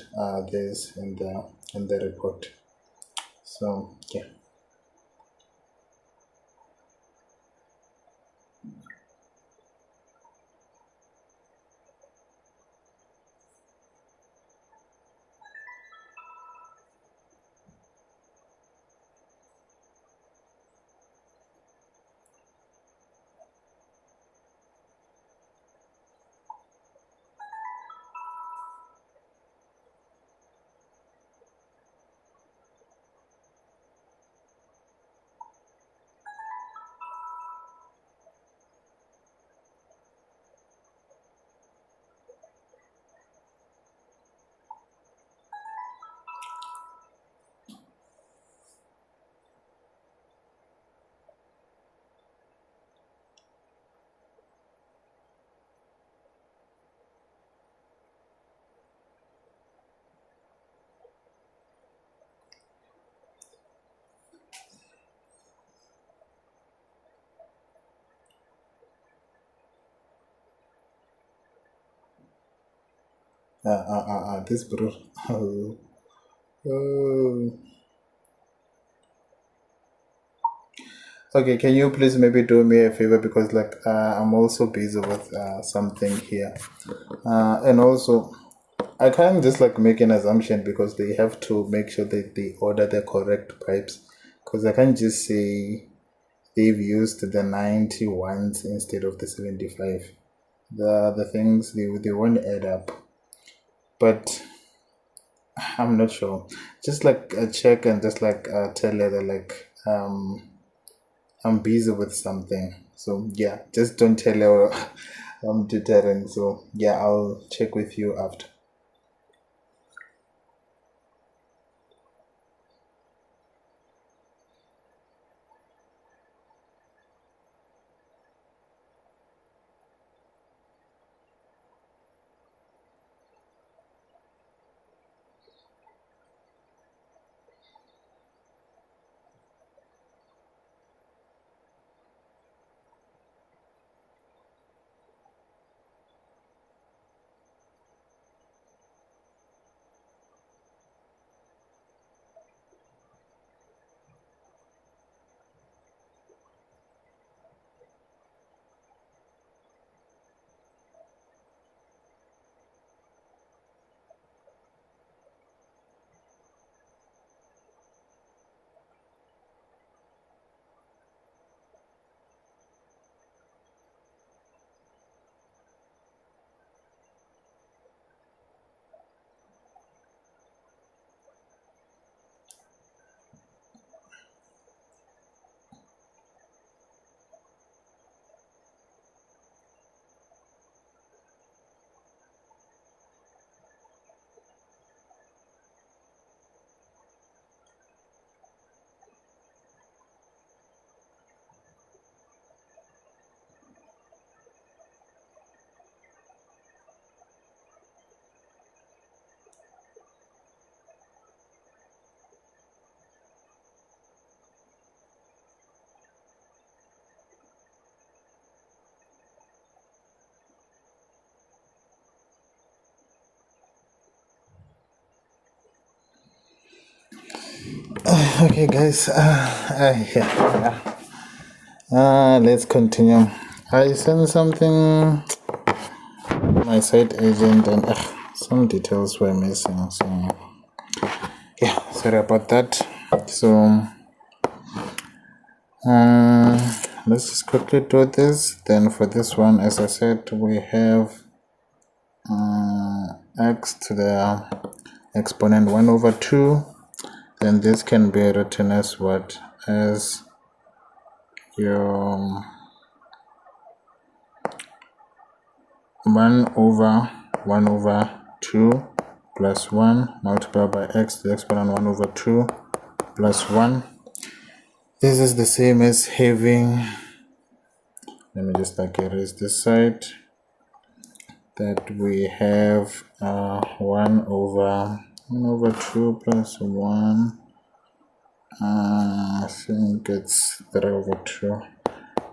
this in the report. So yeah. This bro. Oh, oh. Okay, can you please maybe do me a favor because like I'm also busy with something here, and also I can't just like make an assumption because they have to make sure that they order the correct pipes, because I can't just say they've used the 90 ones instead of the 75. The things they won't add up, but I'm not sure. Just like check and just like tell her that like I'm busy with something. So yeah, just don't tell her I'm tutoring. So yeah, I'll check with you after. Okay, guys. Let's continue. I sent something to my site agent, and some details were missing. So yeah, sorry about that. So let's just quickly do this. Then for this one, as I said, we have x to the exponent 1 over 2. Then this can be written as what? As your 1 over 2 plus 1 multiplied by x to the exponent 1 over 2 plus 1. This is the same as having, let me just erase this side, that we have 1 over 2 plus 1. I think it's 3 over 2.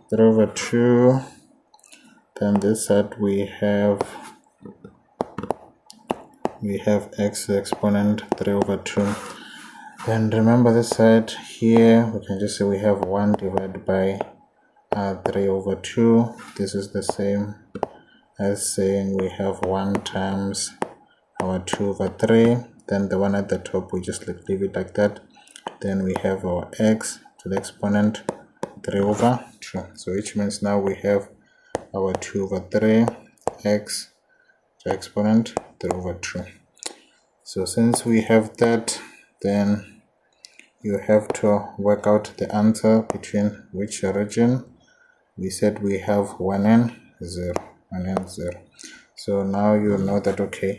3 over 2. Then this side we have x to the exponent 3 over 2. And remember this side here, we can just say we have 1 divided by 3 over 2. This is the same as saying we have 1 times our 2 over 3. Then the one at the top, we just leave it like that. Then we have our x to the exponent 3 over 2. So which means now we have our 2 over 3 x to the exponent 3 over 2. So since we have that, then you have to work out the answer between which region. We said we have 1 and 0. So now you know that, okay,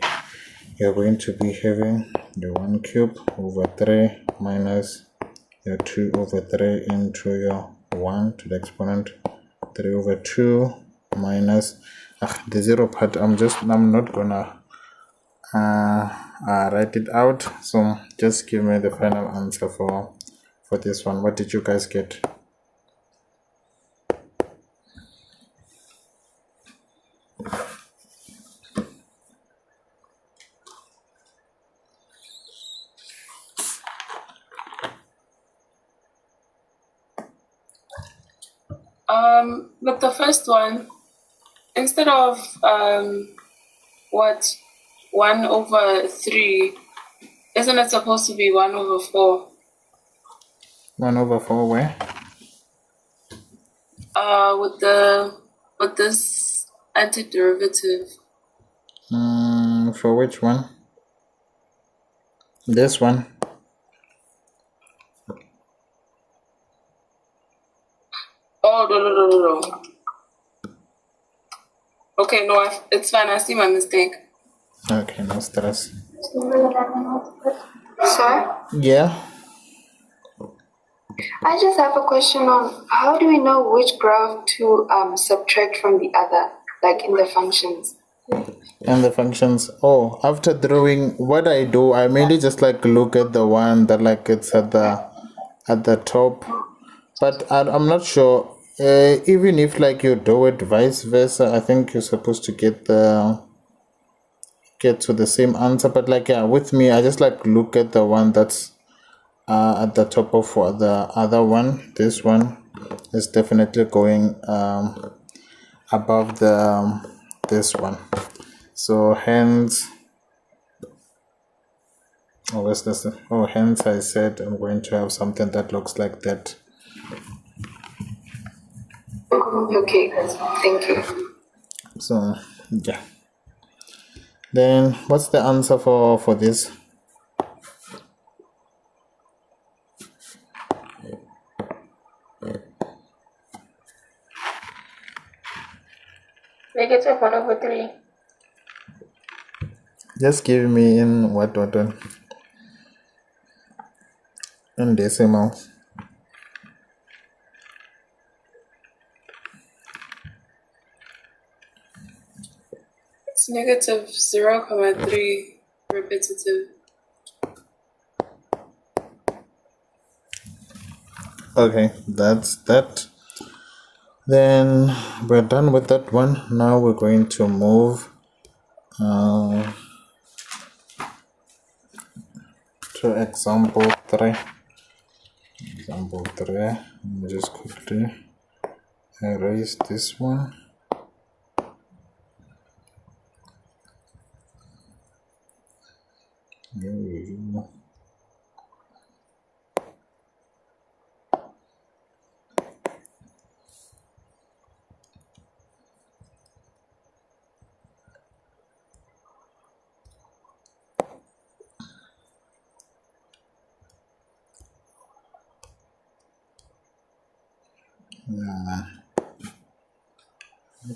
you're going to be having your 1 cube over 3 minus your 2 over 3 into your 1 to the exponent 3 over 2 minus the 0 part. I'm not gonna write it out, so just give me the final answer for this one. What did you guys get? With the first one, instead of 1 over 3, isn't it supposed to be 1 over 4? 1 over 4 where? With this antiderivative. For which one? This one? Oh, no. Okay, no, it's fine. I see my mistake. Okay, no stress. Sorry? Yeah? I just have a question on how do we know which graph to subtract from the other, like in the functions? And the functions. Oh, after drawing, what I do, I mainly just look at the one that it's at the top. But I'm not sure. Even if you do it vice versa, I think you're supposed to get to the same answer. But with me, I just look at the one that's at the top of the other one. This one is definitely going above this one. So hence, hence I said I'm going to have something that looks like that. Okay, thank you. So yeah. Then what's the answer for this? Negative 1 over 3. Just give me in what in decimals. It's negative 0.3 repetitive. Okay, that's that. Then we're done with that one. Now we're going to move to example 3. example 3. Let me just quickly erase this one. There we go.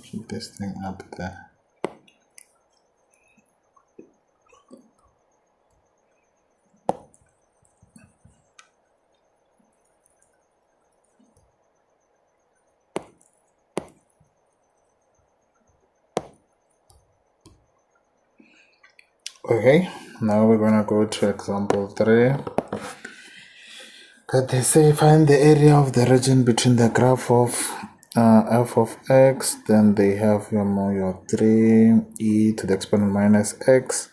Keep this thing up there. Okay, now we're gonna go to example 3. That they say find the area of the region between the graph of f of x, then they have your 3e to the exponent minus x,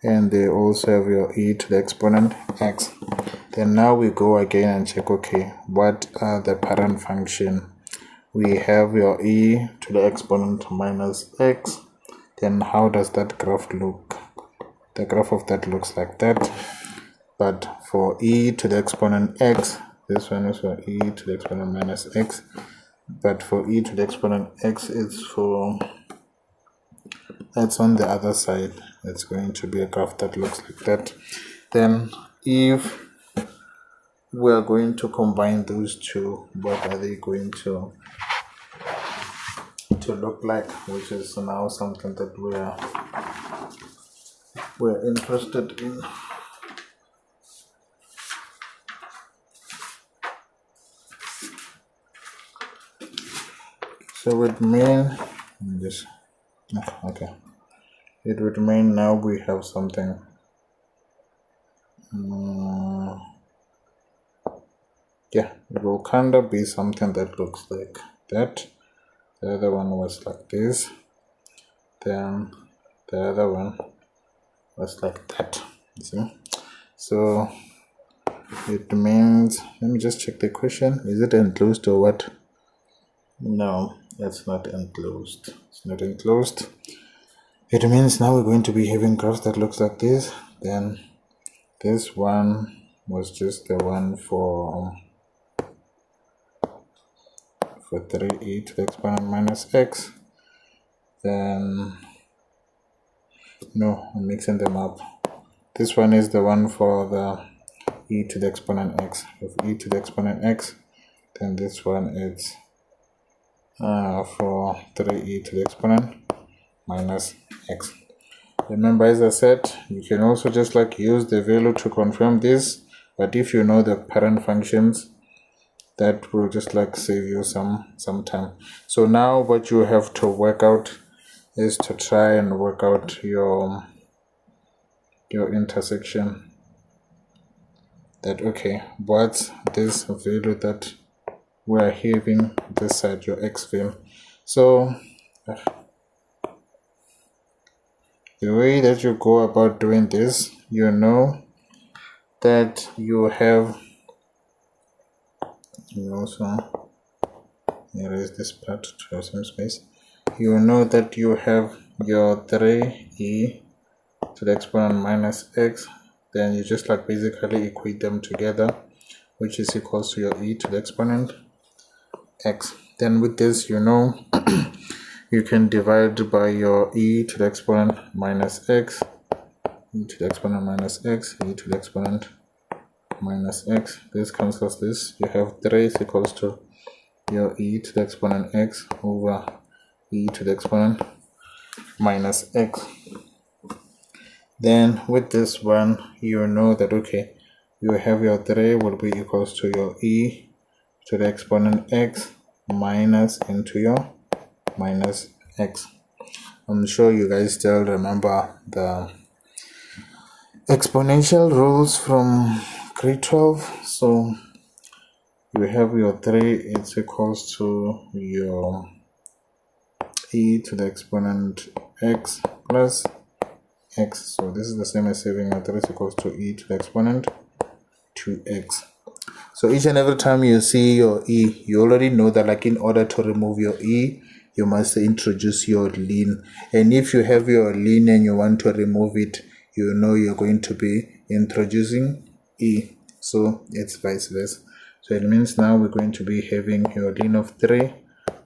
and they also have your e to the exponent x. Then now we go again and check, okay, what are the parent function? We have your e to the exponent minus x. Then how does that graph look? The graph of that looks like that. But for e to the exponent x, this one is for e to the exponent minus x. But for e to the exponent x, it's on the other side. It's going to be a graph that looks like that. Then if we are going to combine those two, what are they going to look like? Which is now something that we're interested in. So it mean this, okay, it would mean now we have something yeah, it will kind of be something that looks like that. The other one was like this, then the other one was like that, you see. So it means, let me just check the question, is it enclosed or what? No, it's not enclosed. It's not enclosed. It means now we're going to be having graphs that looks like this. Then this one was just the one for 3e to the exponent minus x. Then no, I'm mixing them up. This one is the one for the e to the exponent x. With e to the exponent x, then this one is for 3e to the exponent minus x. Remember, as I said, you can also just like use the value to confirm this, but if you know the parent functions, that will just like save you some time. So now what you have to work out is to try and work out your intersection. That okay, what's this value that we're having this side, your x value? So the way that you go about doing this, you know that you have, you also erase this part to have some space. You know that you have your 3e to the exponent minus x, then you just like basically equate them together, which is equals to your e to the exponent x. Then with this, you know, you can divide by your e to the exponent minus x, e to the exponent minus x, e to the exponent minus x. This cancels this. You have 3 is equals to your e to the exponent x over e to the exponent minus x. Then with this one, you know that okay, you have your 3 will be equals to your e to the exponent x minus into your minus x. I'm sure you guys still remember the exponential rules from grade 12. So you have your 3, it's equals to your e to the exponent x plus x. So this is the same as having your 3 is equals to e to the exponent 2x. So each and every time you see your E, you already know that like in order to remove your E, you must introduce your ln. And if you have your ln and you want to remove it, you know you're going to be introducing E. So it's vice versa. So it means now we're going to be having your ln of 3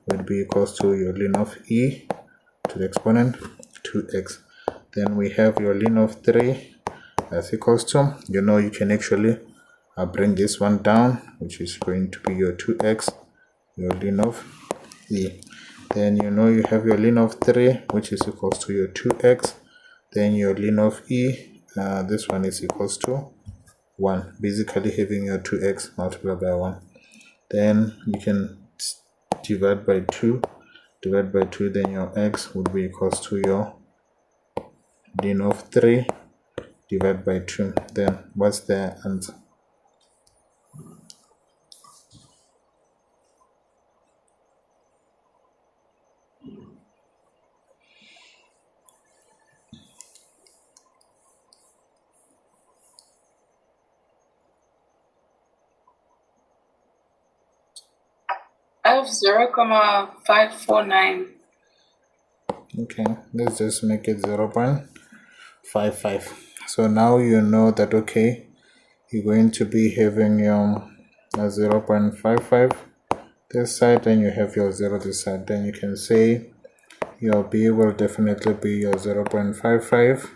will be equals to your ln of E to the exponent 2x. Then we have your ln of 3 that's equals to, you know, you can actually bring this one down, which is going to be your 2x, your ln of E. Then you know you have your ln of 3, which is equals to your 2x. Then your ln of E, this one is equals to 1, basically having your 2x multiplied by 1. Then you can divide by 2, then your x would be equals to your ln of 3 divided by 2. Then what's the answer? I have 0,549. Okay, let's just make it 0.55. So now you know that, okay, you're going to be having your 0.55 this side, and you have your 0 this side. Then you can say your B will definitely be your 0.55.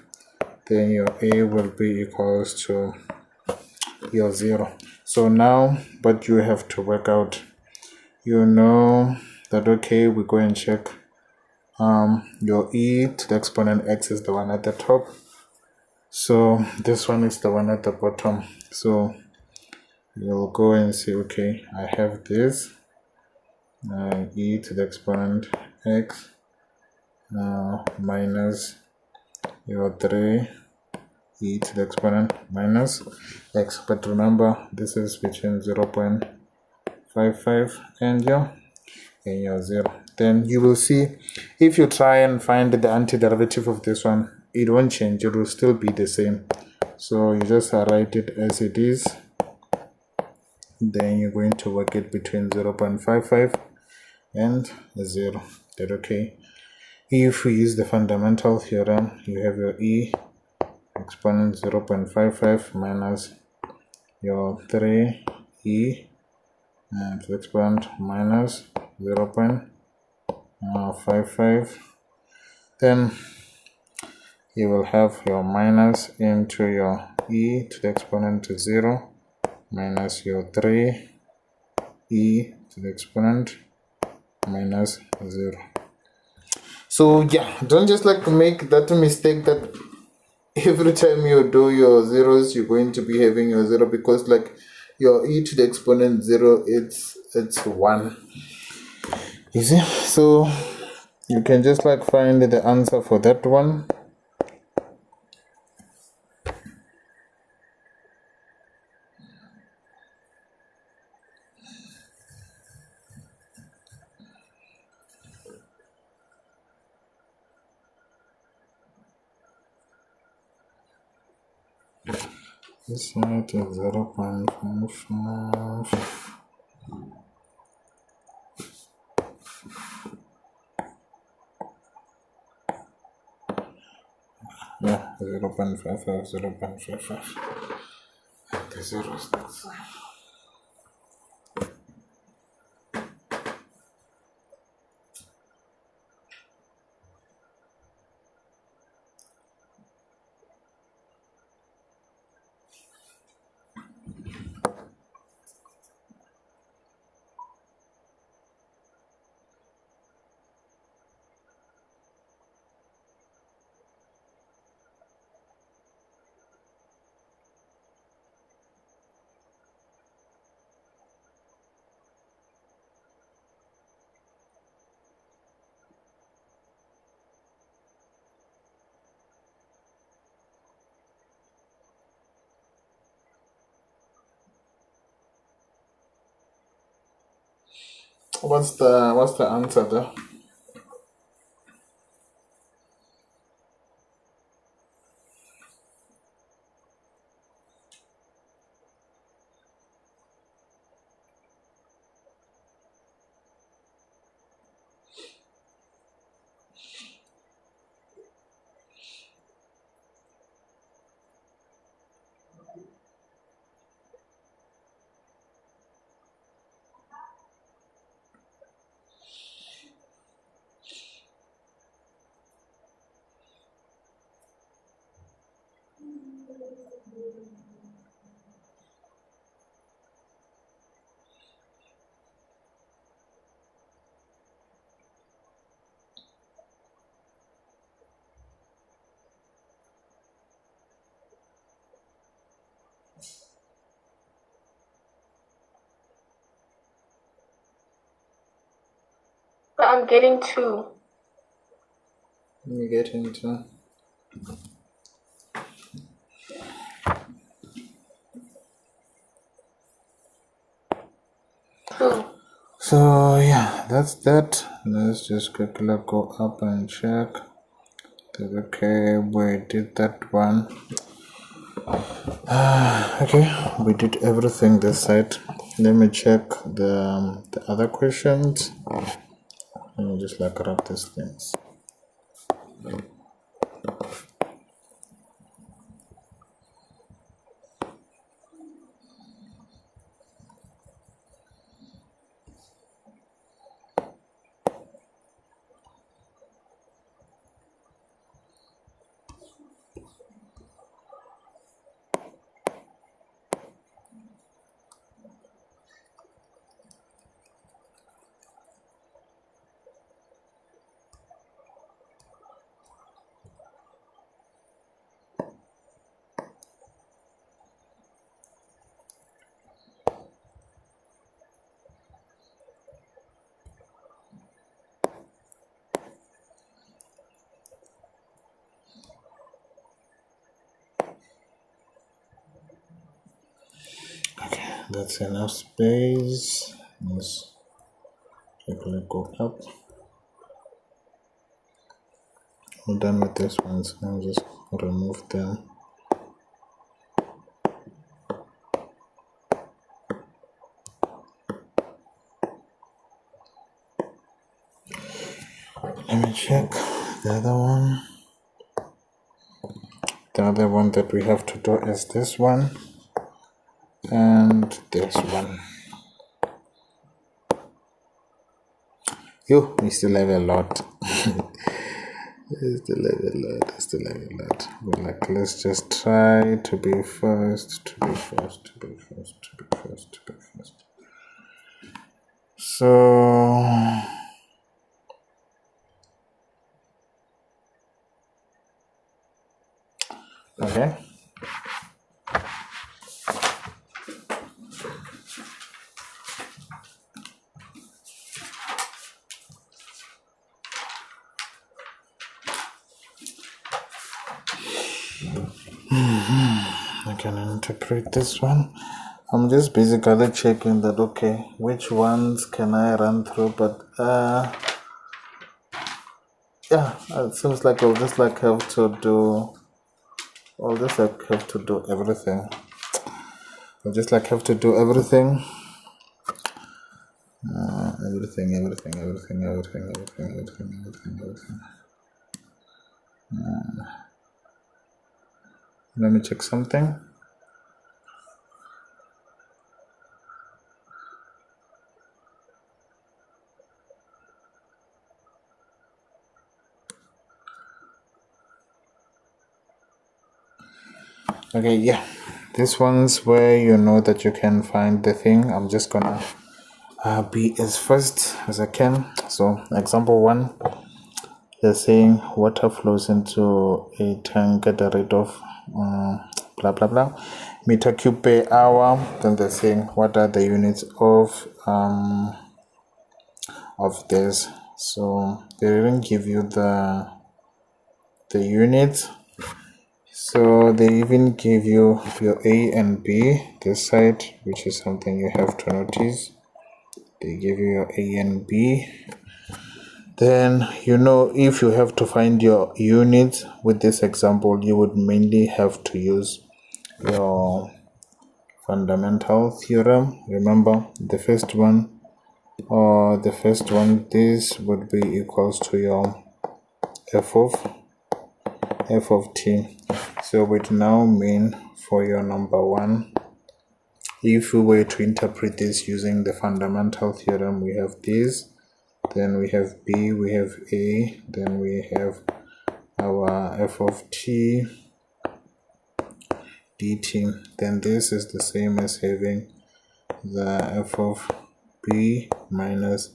Then your A will be equals to your 0. So now what you have to work out, you know that, okay, we go and check your E to the exponent x is the one at the top, so this one is the one at the bottom. So you'll go and say, okay, I have this E to the exponent x minus your 3 E to the exponent minus x, but remember this is between 0.55 and your 0. Then you will see, if you try and find the antiderivative of this one, it won't change, it will still be the same. So you just write it as it is, then you're going to work it between 0.55 and 0. That okay? If we use the fundamental theorem, you have your E exponent 0.55 minus your 3 E to the exponent minus 0.55. Then you will have your minus into your E to the exponent to 0 minus your 3 E to the exponent minus 0. So yeah, don't just like make that mistake that every time you do your zeros you're going to be having your 0, because like your E to the exponent 0, it's 1, you see. So you can just like find the answer for that one. This side is 0.55. Yeah, 0.55, 0.55. The zeros next. What's the answer there? I'm getting 2. You get into. So yeah, that's that. Let's just quickly go up and check. Okay, we did that one. Okay, we did everything this side. Let me check the other questions. Let me just like wrap these things. Okay, that's enough space. Let's quickly go up. We're done with this one, so I'll just remove them. Let me check the other one. The other one that we have to do is this one and this one. We still have a lot. But like, let's just try to be first. So okay. I can interpret this one. I'm just basically checking that, okay, which ones can I run through, but yeah, it seems like I'll just like have to do everything. I'll just like have to do everything. Everything. Let me check something. Okay, yeah, this one's where you know that you can find the thing. I'm just gonna be as fast as I can. So example 1, they're saying water flows into a tank at the rate of blah blah blah meter cube per hour. Then they're saying what are the units of this. So they didn't give you the units, so they even give you your A and B this side, which is something you have to notice. They give you your A and B. Then if you have to find your units with this example, you would mainly have to use your fundamental theorem. Remember the first one, this would be equals to your f of t. So it now mean for your number 1, if we were to interpret this using the fundamental theorem, we have this, then we have B, we have A, then we have our f of t dt. Then this is the same as having the f of B minus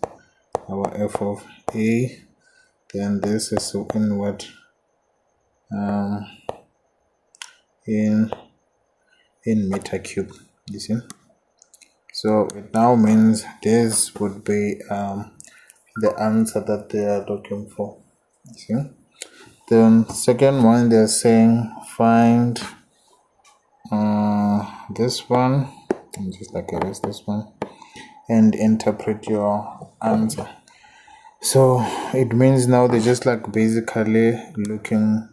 our f of A. Then this is in what in meter cube, you see. So it now means this would be the answer that they are looking for. See? Then second one, they're saying find this one, just like erase this one, and interpret your answer. So it means now they're just like basically looking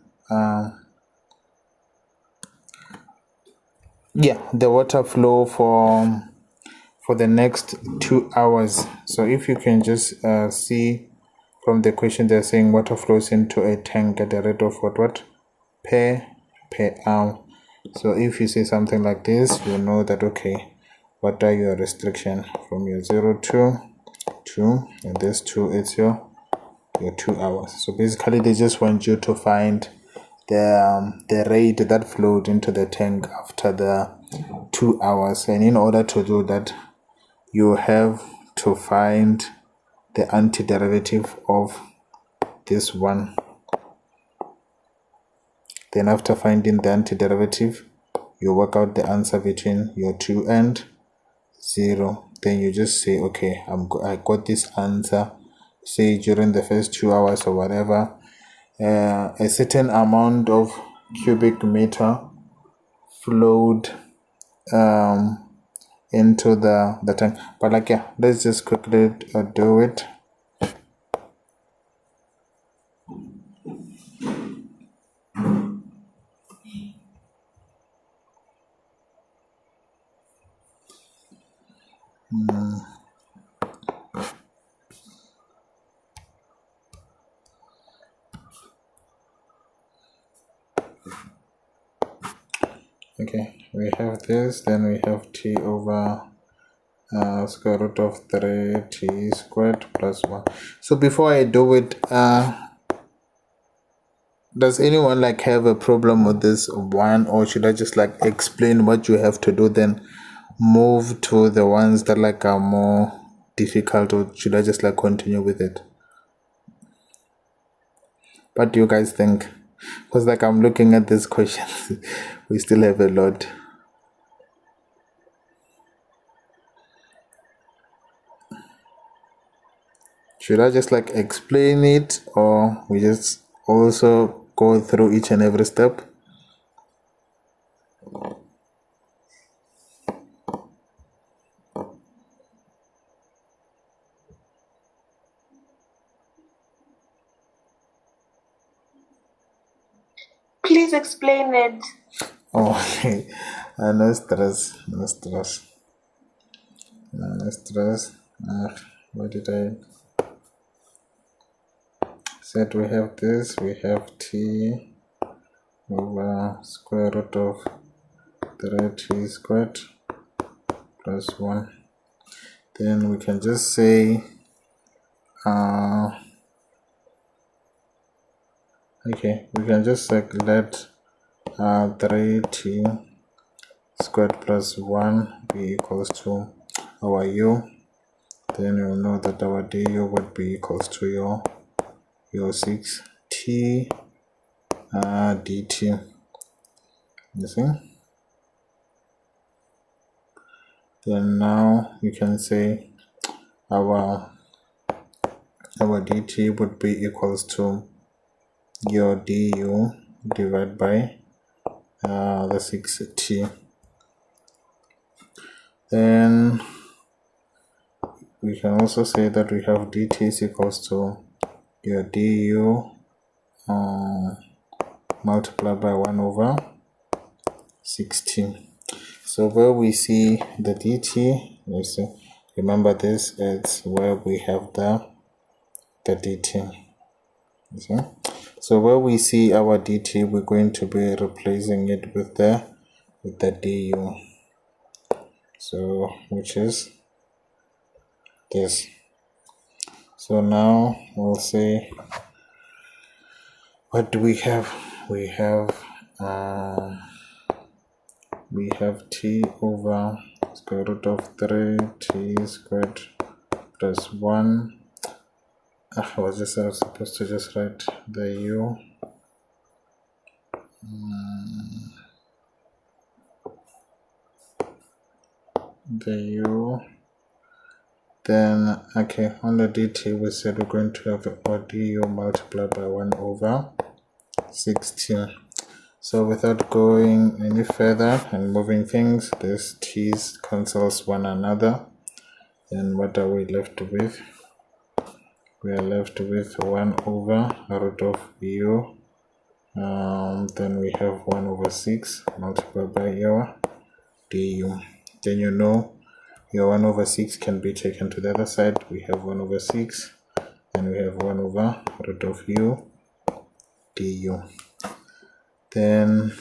the water flow for the next 2 hours. So if you can just see from the question, they're saying water flows into a tank at the rate of what per hour. So if you say something like this, you know that okay, what are your restriction from your 0 to 2, and this 2 is your 2 hours. So basically they just want you to find the rate that flowed into the tank after the 2 hours, and in order to do that you have to find the antiderivative of this one. Then after finding the antiderivative, you work out the answer between your 2 and 0. Then you just say okay, I got this answer, say during the first 2 hours or whatever, a certain amount of cubic meter flowed into the tank. But like let's just quickly do it. Okay, we have this, then we have t over square root of 3t squared plus 1. So before I do it, does anyone like have a problem with this one, or should I just like explain what you have to do, then move to the ones that like are more difficult, or should I just like continue with it? What do you guys think? Because like I'm looking at this question, we still have a lot. Should I just like explain it, or we just also go through each and every step? Please explain it. Oh, okay. No stress, no stress. No stress. What did I said? We have this, we have t over square root of 3t squared plus 1. Then we can just say okay, we can just like let 3t squared plus 1 be equals to our u. Then you'll know that our du would be equals to your 6t dt. You see? Then now you can say our dt would be equals to your du divided by the 6t. Then we can also say that we have dt is equals to your du multiplied by 1 over 16. So where we see the dt, let's see, remember this, it's where we have the dt. See? So where we see our dt, we're going to be replacing it with the du. So which is this. So now we'll say, what do we have? We have t over square root of 3t squared plus 1. I was supposed to just write the u. The u Then, okay, on the dt, we said we're going to have du multiplied by 1 over 16. So without going any further and moving things, this t's cancels one another. And what are we left with? We are left with 1 over root of u. Then we have 1 over 6 multiplied by your du. Then you know your 1 over 6 can be taken to the other side. We have 1 over 6 and we have 1 over root of u du. Then,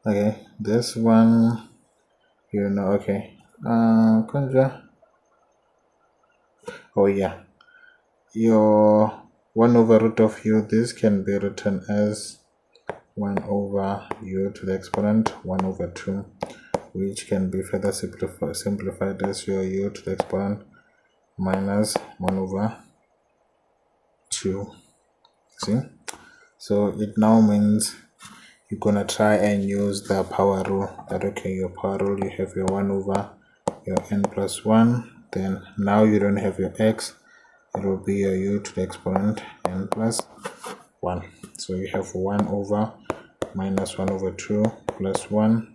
okay, this one, you know, okay, conjure. Oh yeah, your 1 over root of u, this can be written as 1 over u to the exponent 1 over 2, which can be further simplified as your u to the exponent minus 1 over 2. See? So it now means you're gonna try and use the power rule. That okay, your power rule, you have your 1 over your n plus 1. Then now you don't have your x, it will be your u to the exponent n plus 1. So you have 1 over minus 1 over 2 plus 1,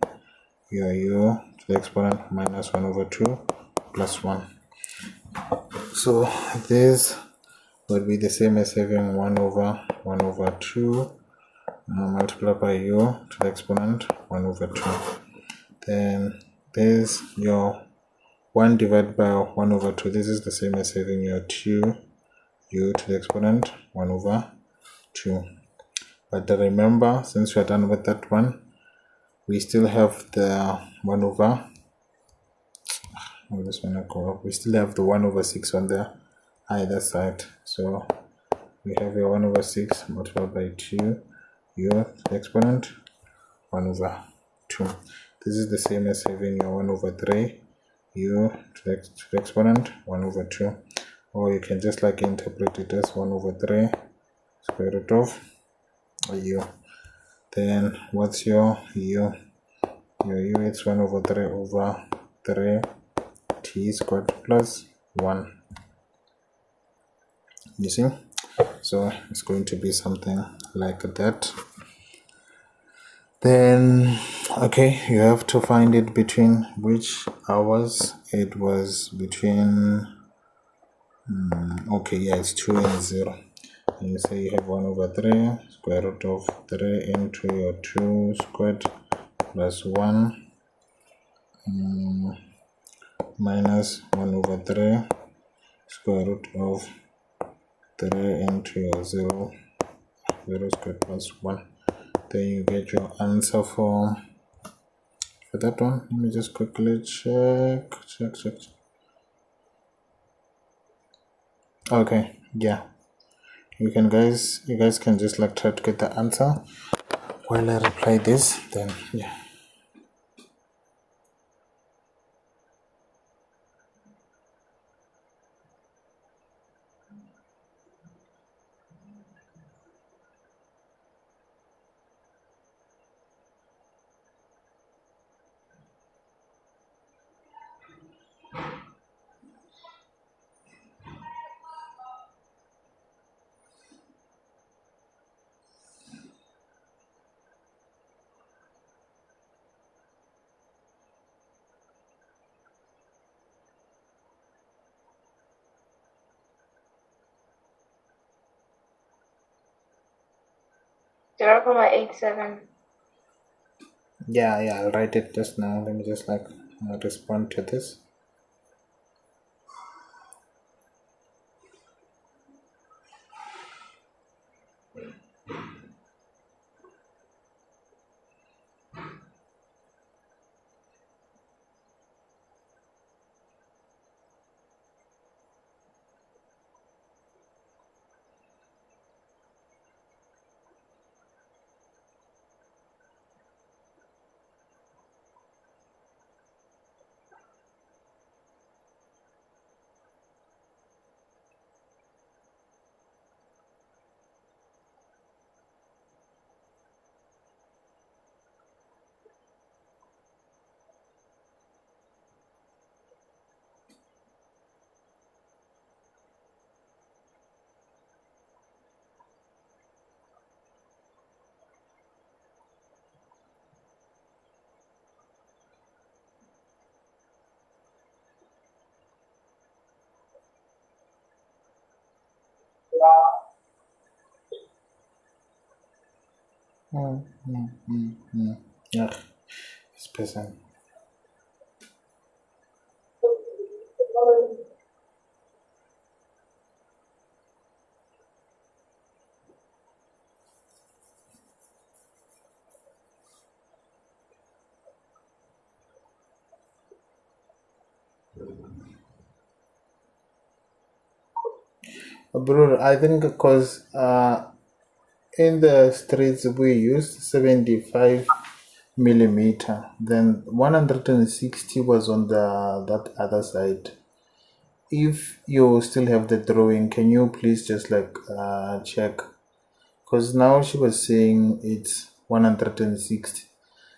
your u to the exponent minus 1 over 2 plus 1. So this would be the same as having 1 over 2 multiplied by u to the exponent 1 over 2. Then there's your 1 divided by 1 over 2. This is the same as having your 2 u to the exponent 1 over 2. But remember, since we are done with that one, we still have the 1 over, we still have the 1 over 6 on the either side. So we have your 1 over 6 multiplied by 2 u to the exponent 1 over 2. This is the same as having your 1 over 3 u to the exponent 1 over 2. Or you can just like interpret it as 1 over 3 square root of u. Then what's your u? Your u is 1 over 3 over 3 t squared plus 1. You see? So it's going to be something like that. Then, okay, you have to find it between which hours. It was between, okay, yeah, it's 2 and 0. And you say you have 1 over 3 square root of 3 into your 2 squared plus 1 minus 1 over 3 square root of 3 into your 0 squared plus 1. Then you get your answer for that one. Let me just quickly check. Okay, yeah, you guys can just like try to get the answer while I reply this. Then yeah. Zero 0.87. Yeah, I'll write it just now. Let me just like respond to this. Yeah, this person. Bro, I think because in the streets we used 75 millimeter, then 160 was on that other side. If you still have the drawing, can you please just like check? Because now she was saying it's 160,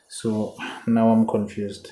so now I'm confused.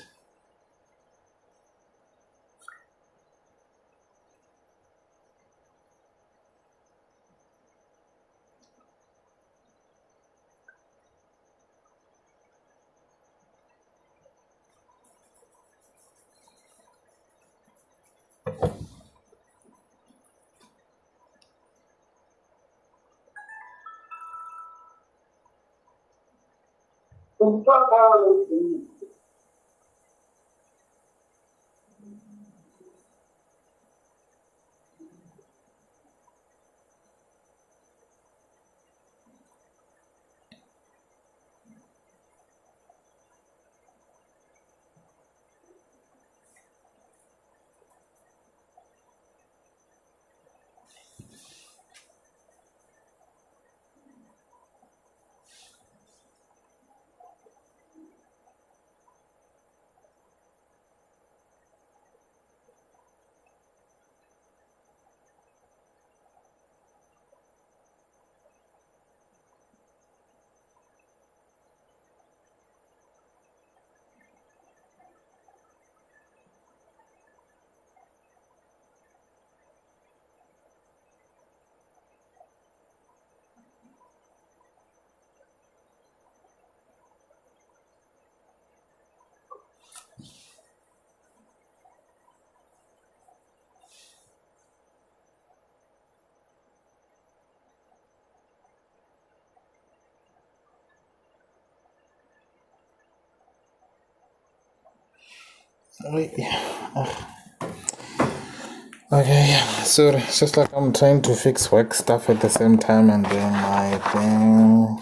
Okay, so it's just like I'm trying to fix work stuff at the same time and then my thing.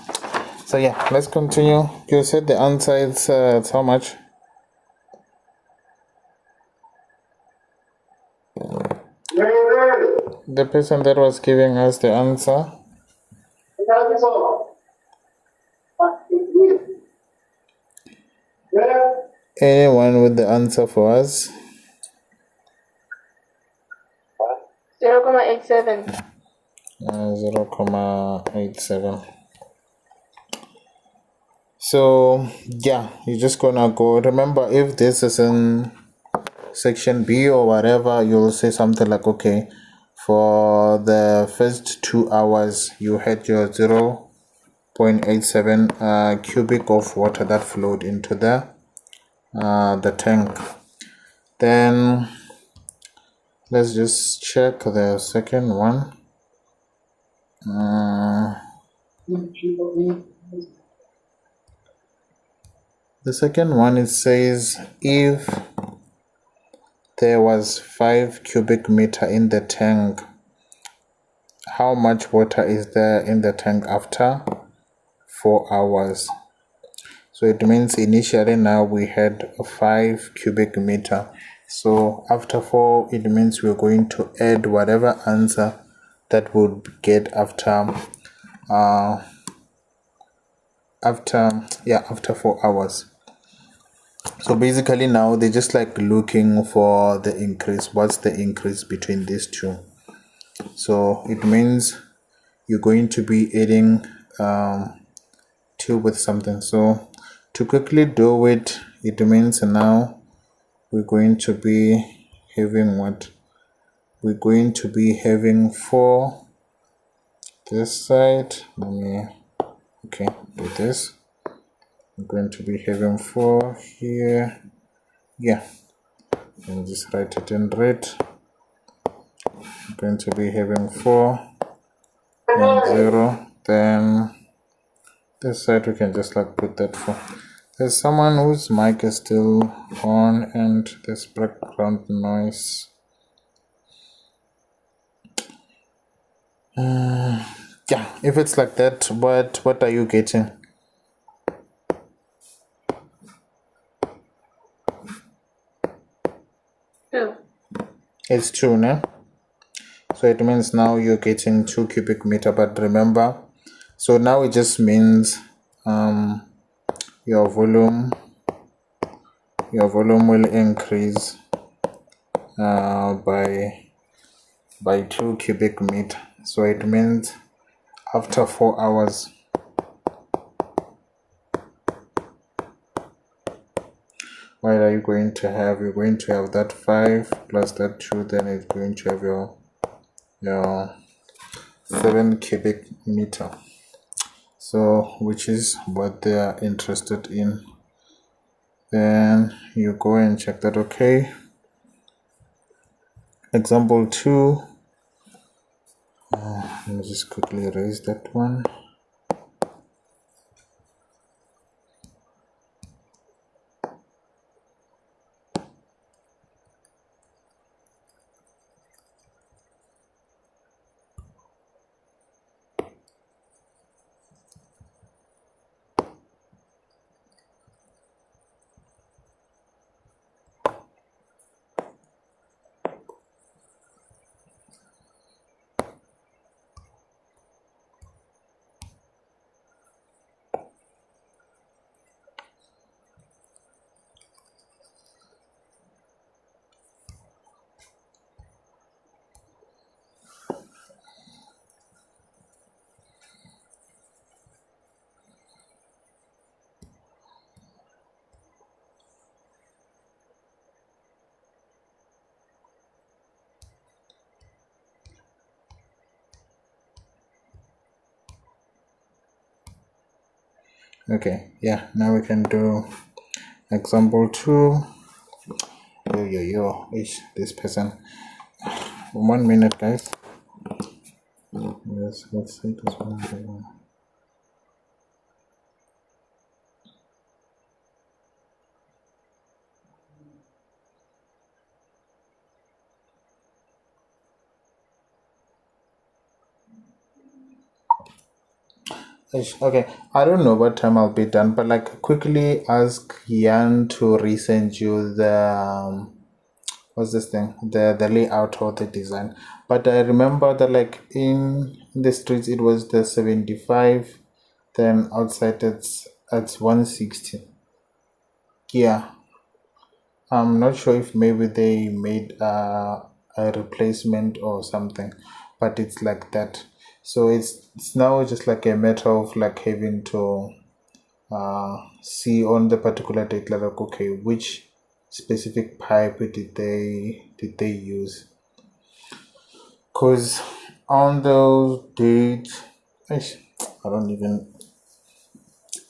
So yeah, let's continue. You said the answer is it's how much? The person that was giving us the answer. Anyone with the answer for us? 0.87. 0.87. So yeah, you're just gonna go. Remember, if this is in section B or whatever, you'll say something like, okay, for the first 2 hours you had your 0.87 cubic of water that flowed into the tank. Then let's just check the second one. The second one, it says if there was 5 cubic meter in the tank, how much water is there in the tank after 4 hours? So it means initially now we had 5 cubic meter. So after 4, it means we're going to add whatever answer that would get after 4 hours. So basically now they're just like looking for the increase. What's the increase between these two? So it means you're going to be adding 2 with something. So to quickly do it, it means now we're going to be having what? We're going to be having 4 this side. Let me do this. I'm going to be having 4 here. Yeah, and just write it in red. I'm going to be having 4 and 0. Then this side we can just like put that 4. There's someone whose mic is still on and there's background noise. Yeah, if it's like that, what are you getting? It's 2, no? So it means now you're getting 2 cubic meter, but remember, so now it just means your volume will increase by 2 cubic meter. So it means after 4 hours, what are you going to have? You're going to have that 5 plus that 2, then it's going to have your 7 cubic meter. So which is what they are interested in. Then you go and check that. Okay, example 2. Let me just quickly erase that one. Okay, yeah, now we can do example 2. This person. 1 minute, guys. Yes, let's see this one. Okay, I don't know what time I'll be done, but like quickly ask Jan to resend you the what's this thing, the layout or the design. But I remember that like in the streets it was the 75, then outside it's 160. Yeah, I'm not sure if maybe they made a replacement or something, but it's like that. So it's now just like a matter of like having to see on the particular date, like okay, which specific pipe did they use? Because on those dates, I don't even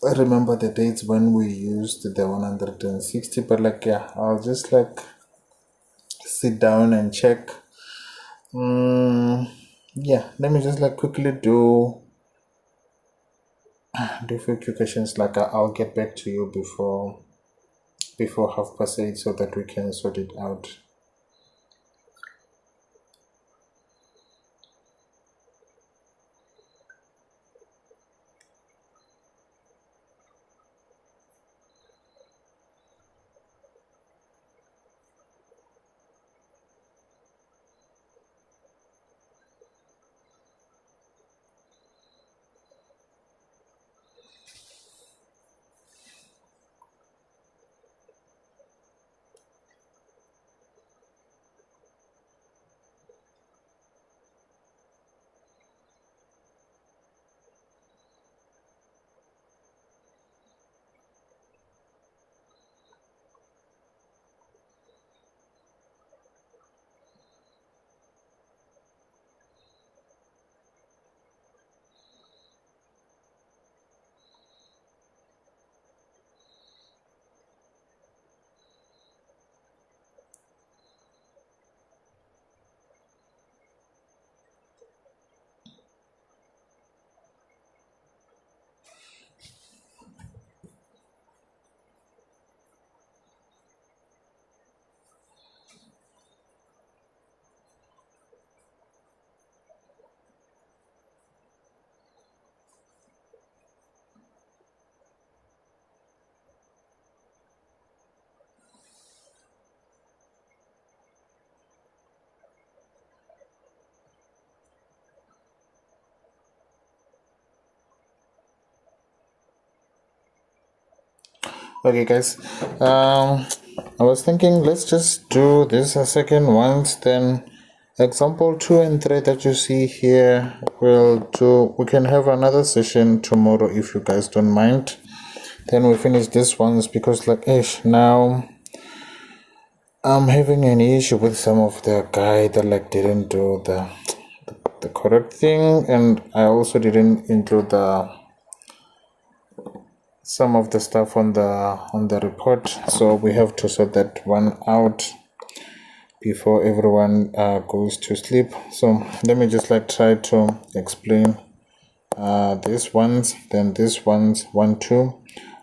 remember the dates when we used the 160, but like yeah, I'll just like sit down and check. Yeah, let me just like quickly do a few questions. Like I'll get back to you before 8:30 so that we can sort it out. Okay, guys. I was thinking let's just do this a second once, then example 2 and 3 that you see here we can have another session tomorrow if you guys don't mind. Then we finish this ones because like now I'm having an issue with some of the guy that like didn't do the correct thing, and I also didn't include some of the stuff on the report, so we have to sort that one out before everyone goes to sleep. So let me just like try to explain these ones, then these ones 1 2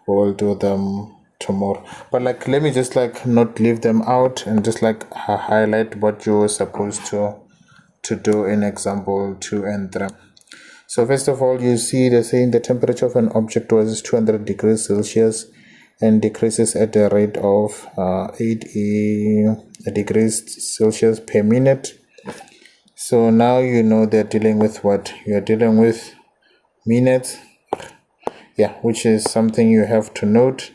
we'll do them tomorrow, but like let me just like not leave them out and just like highlight what you're supposed to do in example 2 and 3. So first of all, you see they're saying the temperature of an object was 200 degrees Celsius and decreases at a rate of 8 degrees Celsius per minute. So now you know they're dealing with what? You're dealing with minutes, which is something you have to note.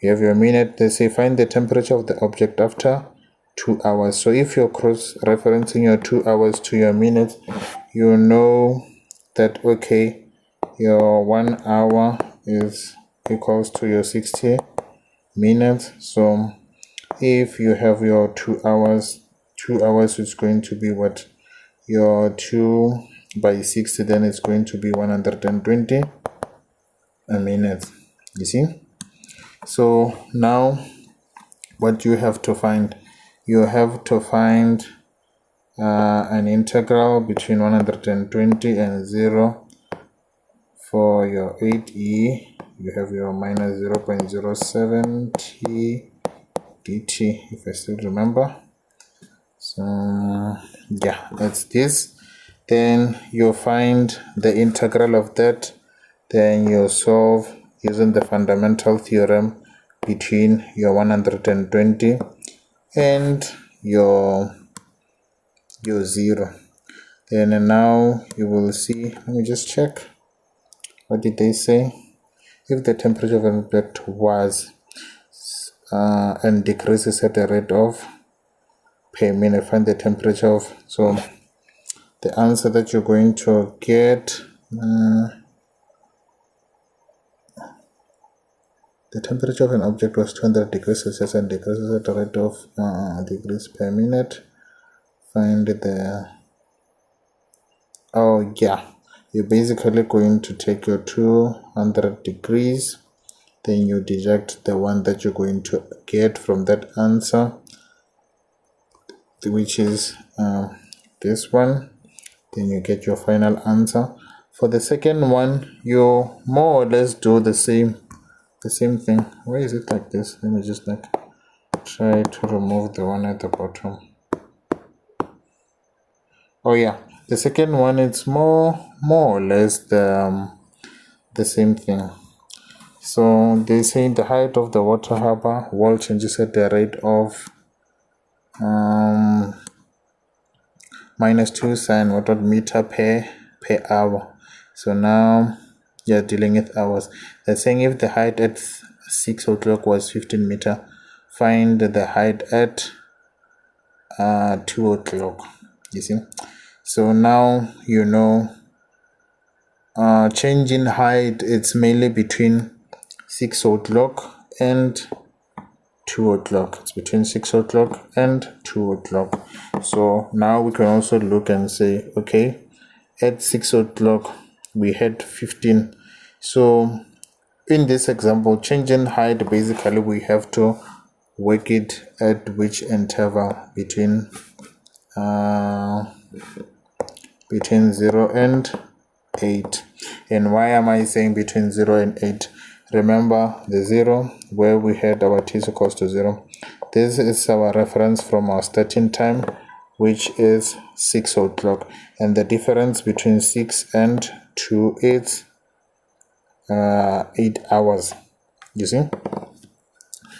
You have your minute. They say find the temperature of the object after 2 hours. So if you're cross-referencing your 2 hours to your minutes, you know that okay, your 1 hour is equals to your 60 minutes. So if you have your 2 hours is going to be what? Your 2 by 60, then it's going to be 120 minutes. You see? So now what you have to find, an integral between 120 and 0 for your 8e. You have your minus 0.07 t dt, if I still remember. So that's this. Then you find the integral of that, then you solve using the fundamental theorem between your 120 and your 0. Then now you will see, let me just check, what did they say? If the temperature of an object was and decreases at a rate of per minute, find the temperature of, so the answer that you're going to get, the temperature of an object was 200 degrees Celsius and decreases at a rate of degrees per minute. Find the, you're basically going to take your 200 degrees, then you deduct the one that you're going to get from that answer, which is this one, then you get your final answer. For the second one, you more or less do the same thing. Why is it like this? Let me just like try to remove the one at the bottom. The second one, it's more or less the same thing. So they say the height of the water harbor wall changes at the rate of minus 2 sine watt meter per hour. So now you're dealing with hours. They're saying if the height at 6 o'clock was 15 meters, find the height at 2 o'clock. You see? So now you know change in height, it's mainly between 6 o'clock and 2 o'clock. It's between 6 o'clock and 2 o'clock. So now we can also look and say, okay, at 6 o'clock we had 15. So in this example, change in height, basically we have to work it at which interval between 0 and 8. And why am I saying between 0 and 8? Remember the 0 where we had our t is equals to 0. This is our reference from our starting time, which is 6 o'clock, and the difference between 6 and 2 is 8 hours. You see?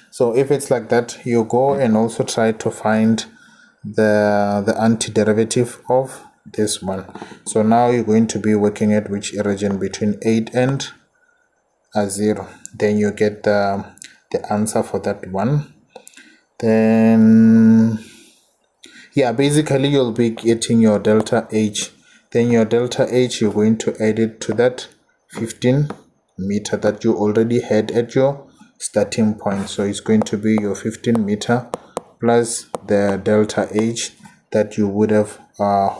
So if it's like that, you go and also try to find the antiderivative of this one. So now you're going to be working at which region between 8 and 0. Then you get the the answer for that one. Then yeah, basically you'll be getting your delta H. Then your delta H, you're going to add it to that 15 meter that you already had at your starting point. So it's going to be your 15 meter plus the delta H that you would have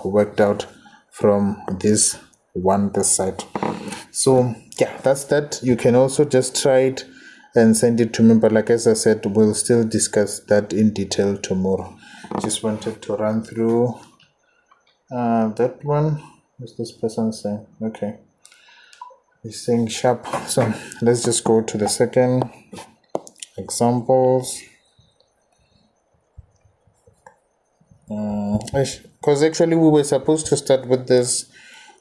worked out from this side. So yeah, that's that. You can also just try it and send it to me, but like as I said, we'll still discuss that in detail tomorrow. Just wanted to run through that one. What's this person saying? Okay, he's saying sharp. So let's just go to the second examples. Because actually we were supposed to start with this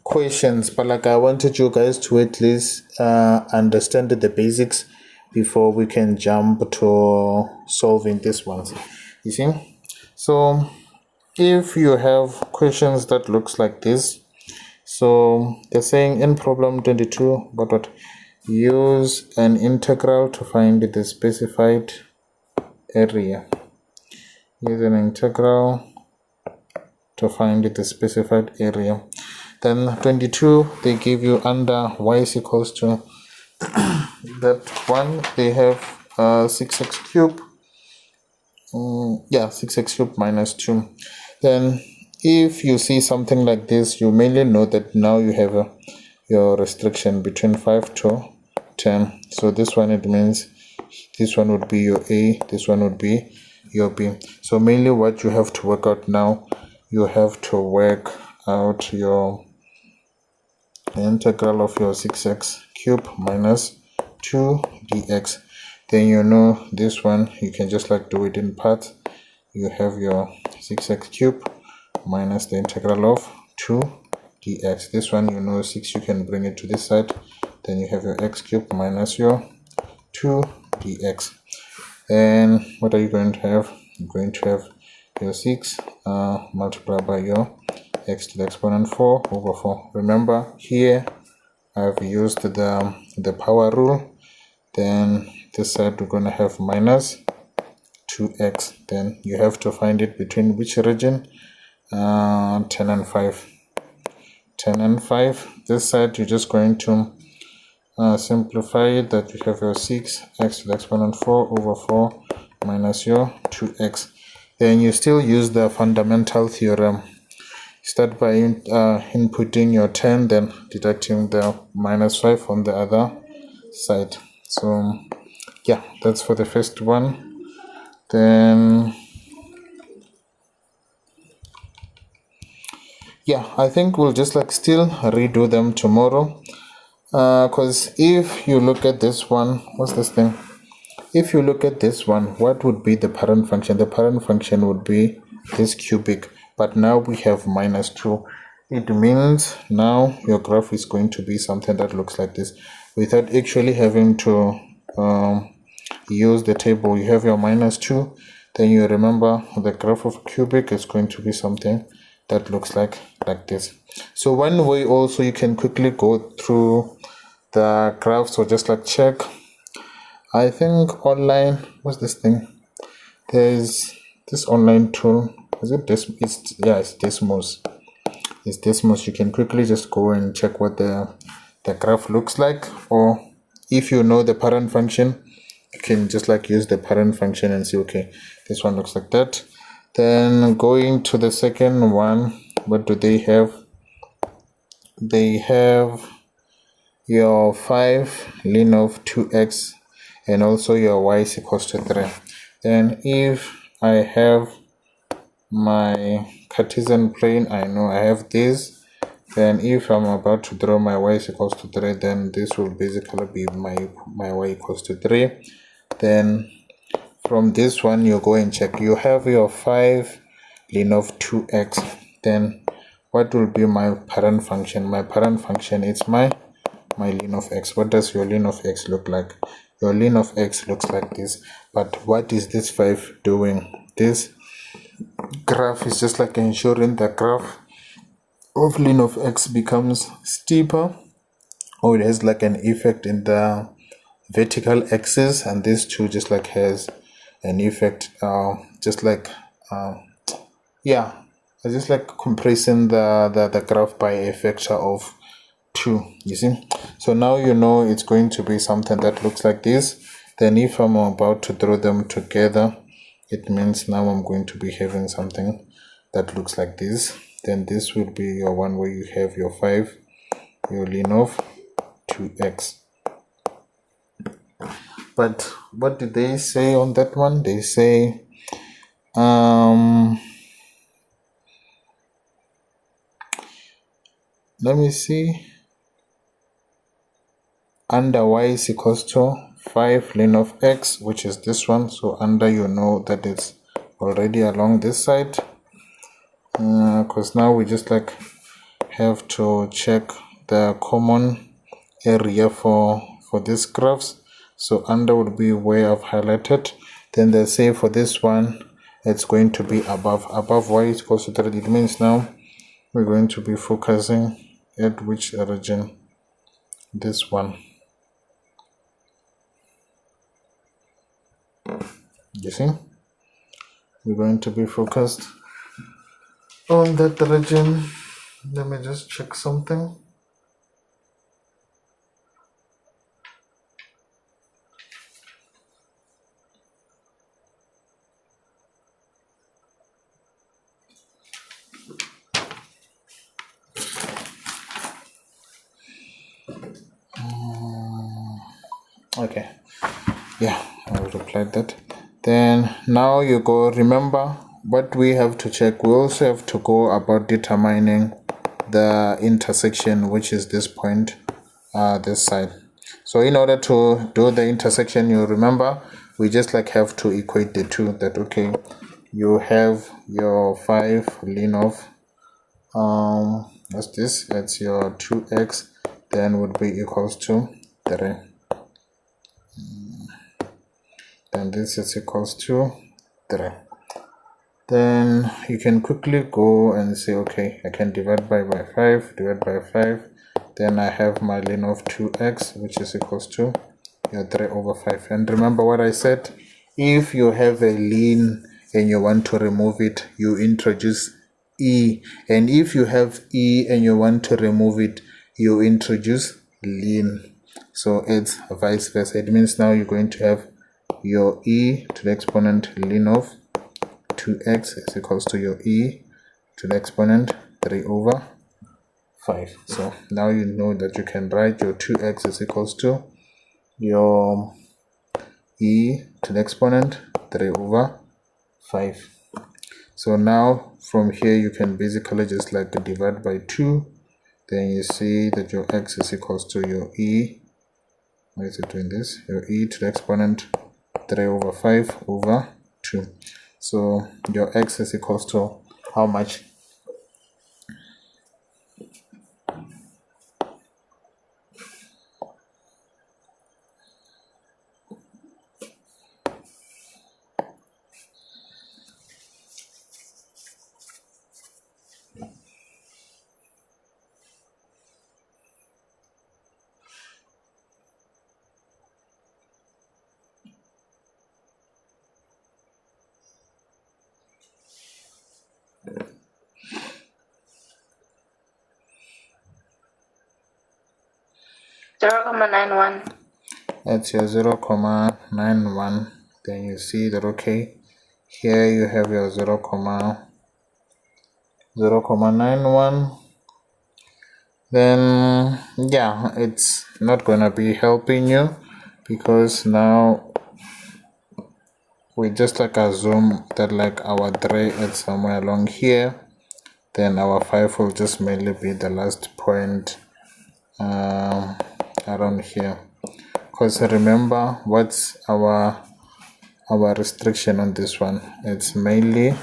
questions, but like I wanted you guys to at least understand the basics before we can jump to solving this ones. You see, so if you have questions that looks like this, so they're saying in problem 22, but use an integral to find the specified area. Use an integral to find the specified area. Then 22, they give you under y is equals to that one, they have 6x cubed. 6x cubed minus 2. Then if you see something like this, you mainly know that now you have your restriction between 5 to 10. So this one, it means this one would be your A, this one would be your B. So mainly what you have to work out now, you have to work out your integral of your 6x cubed minus 2 dx. Then you know this one, you can just like do it in parts. You have your 6x cubed minus the integral of 2 dx. This one, you know 6, you can bring it to this side. Then you have your x cubed minus your 2 dx. And what are you going to have? You're going to have your 6 multiplied by your x to the exponent 4 over 4. Remember here I've used the power rule. Then this side we're going to have minus 2x. Then you have to find it between which region? 10 and 5. 10 and 5. This side you're just going to simplify it, that you have your 6x to the exponent 4 over 4 minus your 2x. Then you still use the fundamental theorem. Start by inputting your 10, then deducting the minus 5 on the other side. So yeah, that's for the first one. Then yeah, I think we'll just like still redo them tomorrow, because if you look at this one, what's this thing? If you look at this one, what would be the parent function? The parent function would be this cubic, but now we have minus 2. It means now your graph is going to be something that looks like this, without actually having to use the table. You have your minus 2, then you remember the graph of cubic is going to be something that looks like this. So one way also you can quickly go through the graph, so just like check. I think online, what's this thing? There's this online tool. Is it this? It's Desmos. It's Desmos. You can quickly just go and check what the graph looks like, or if you know the parent function, you can just like use the parent function and see, okay, this one looks like that. Then going to the second one, what do they have? They have your 5 ln of 2x and also your y is equals to 3. Then if I have my Cartesian plane, I know I have this. Then if I'm about to draw my y is equals to 3, then this will basically be my y equals to 3. Then from this one you go and check. You have your 5 ln of 2x. Then what will be my parent function? My parent function is my ln of x. What does your ln of x look like? Your ln of x looks like this. But what is this 5 doing? This graph is just like ensuring the graph of ln of x becomes steeper, or it has like an effect in the vertical axis, and this two just like has an effect, just like yeah, it's just like compressing the graph by a factor of 2, you see. So now you know it's going to be something that looks like this. Then if I'm about to draw them together, it means now I'm going to be having something that looks like this. Then this will be your one where you have your 5, your ln of 2x. But what did they say on that one? They say let me see, under y is equals to 5 ln of x, which is this one. So under, you know that it's already along this side, because now we just like have to check the common area for these graphs. So under would be where I've highlighted. Then they say for this one it's going to be above y is equals to 3. It means now we're going to be focusing at which region? This one. You see, we're going to be focused on that region. Let me just check something. Okay, yeah, I will reply that. Then now you go, remember what we have to check. We also have to go about determining the intersection, which is this point, this side. So in order to do the intersection, you remember we just like have to equate the two. That okay, you have your 5 ln of what's this? That's your 2x, then would be equals to 3. Then this is equals to 3. Then you can quickly go and say, okay, I can divide by 5, divide by 5. Then I have my ln of 2x, which is equals to your 3 over 5. And remember what I said, if you have a ln and you want to remove it, you introduce e. And if you have e and you want to remove it, you introduce ln. So it's vice versa. It means now you're going to have your e to the exponent ln of 2x is equals to your e to the exponent 3 over 5. So now you know that you can write your 2x is equals to your e to the exponent 3 over 5. So now from here you can basically just like divide by 2. Then you see that your x is equals to your e. Why is it doing this? Your e to the exponent 3 over 5 over 2. So your x is equals to how much? That's your 0.91. Then you see that okay, here you have your 0.91. Then yeah, it's not gonna be helping you because now we just like assume that like our 3 is somewhere along here. Then our 5 will just mainly be the last point around here, because remember what's our restriction on this one? It's mainly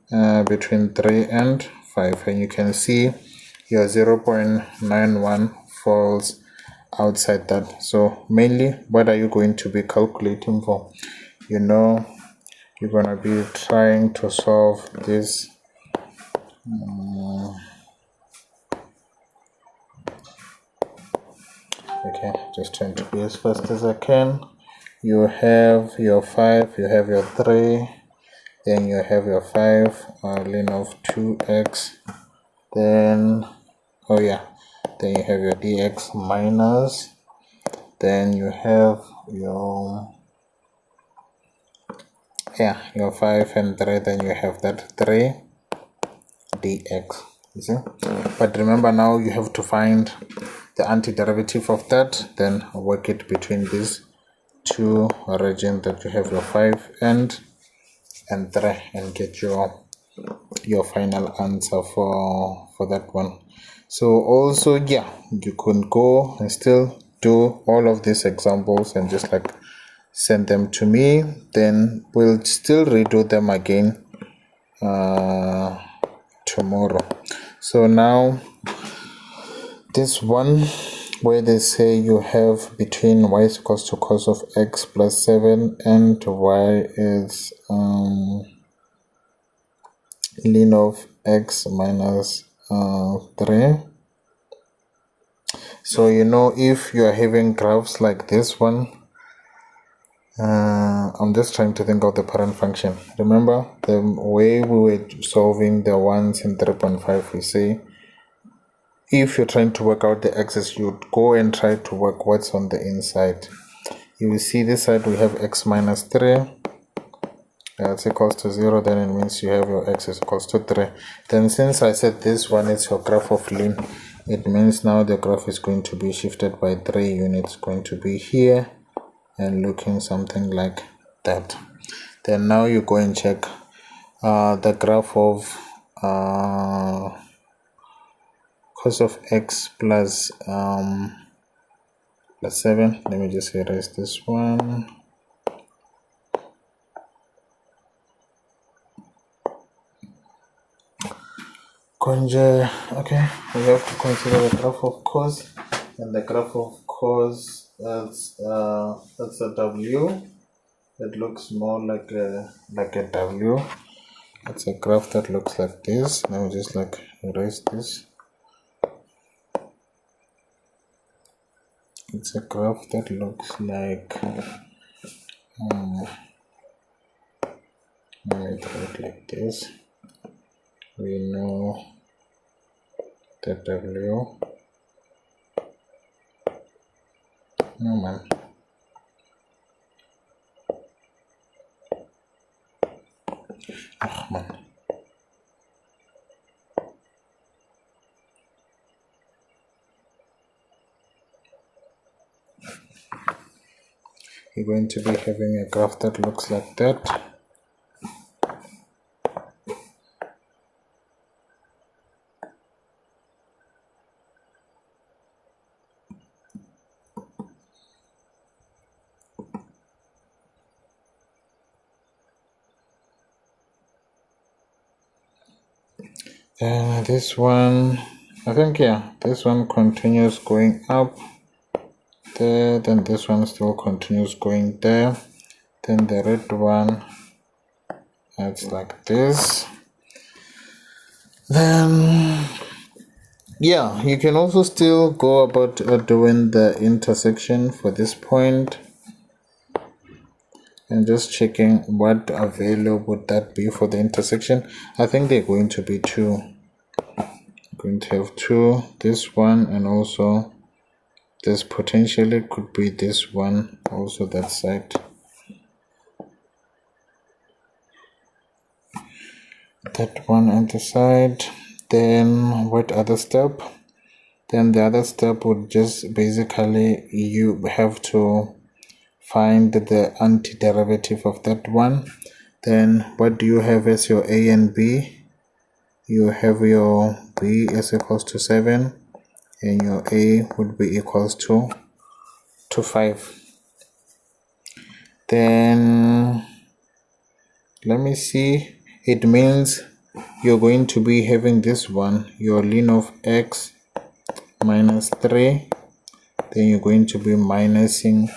between 3 and 5, and you can see your 0.91 falls outside that. So mainly what are you going to be calculating for? You know, you're gonna be trying to solve this Okay, just trying to be as fast as I can. You have your 5, you have your 3, then you have your 5, ln of 2x, then, oh yeah, then you have your dx minus, then you have your, yeah, your 5 and 3, then you have that 3 dx, you see. But remember, now you have to find the antiderivative of that, then work it between these two regions that you have your 5 and 3, and get your final answer for that one. So also, yeah, you can go and still do all of these examples and just like send them to me, then we'll still redo them again tomorrow. So now this one where they say you have between y is equals to cos of x plus 7 and y is ln of x minus 3. So you know, if you are having graphs like this one, I'm just trying to think of the parent function. Remember the way we were solving the 1s in 3.5, we say if you're trying to work out the x's, you'd go and try to work what's on the inside. You will see this side we have x minus 3, that's equals to 0, then it means you have your x is equals to 3. Then since I said this one is your graph of ln, it means now the graph is going to be shifted by 3 units, going to be here and looking something like that. Then now you go and check the graph of cos of x plus 7. Let me just erase this one. Okay, we have to consider the graph of cos, and the graph of cos, that's a w. It looks more like a w. It's a graph that looks like this. Let me just like erase this. It's a graph that looks like let me draw it like this. We know the w. No man. Oh man. You're going to be having a graph that looks like that. This one, I think, yeah, this one continues going up there, then this one still continues going there, then the red one adds like this. Then yeah, you can also still go about doing the intersection for this point and just checking what value would that be for the intersection. I think they're going to be 2. Going to have 2, this one, and also this potentially could be this one, also that side. That one on the side. Then what other step? Then the other step would just basically you have to find the antiderivative of that one. Then what do you have as your a and b? You have your b is equals to 7 and your a would be equals to 5. Then let me see, it means you're going to be having this one, your ln of x minus 3, then you're going to be minusing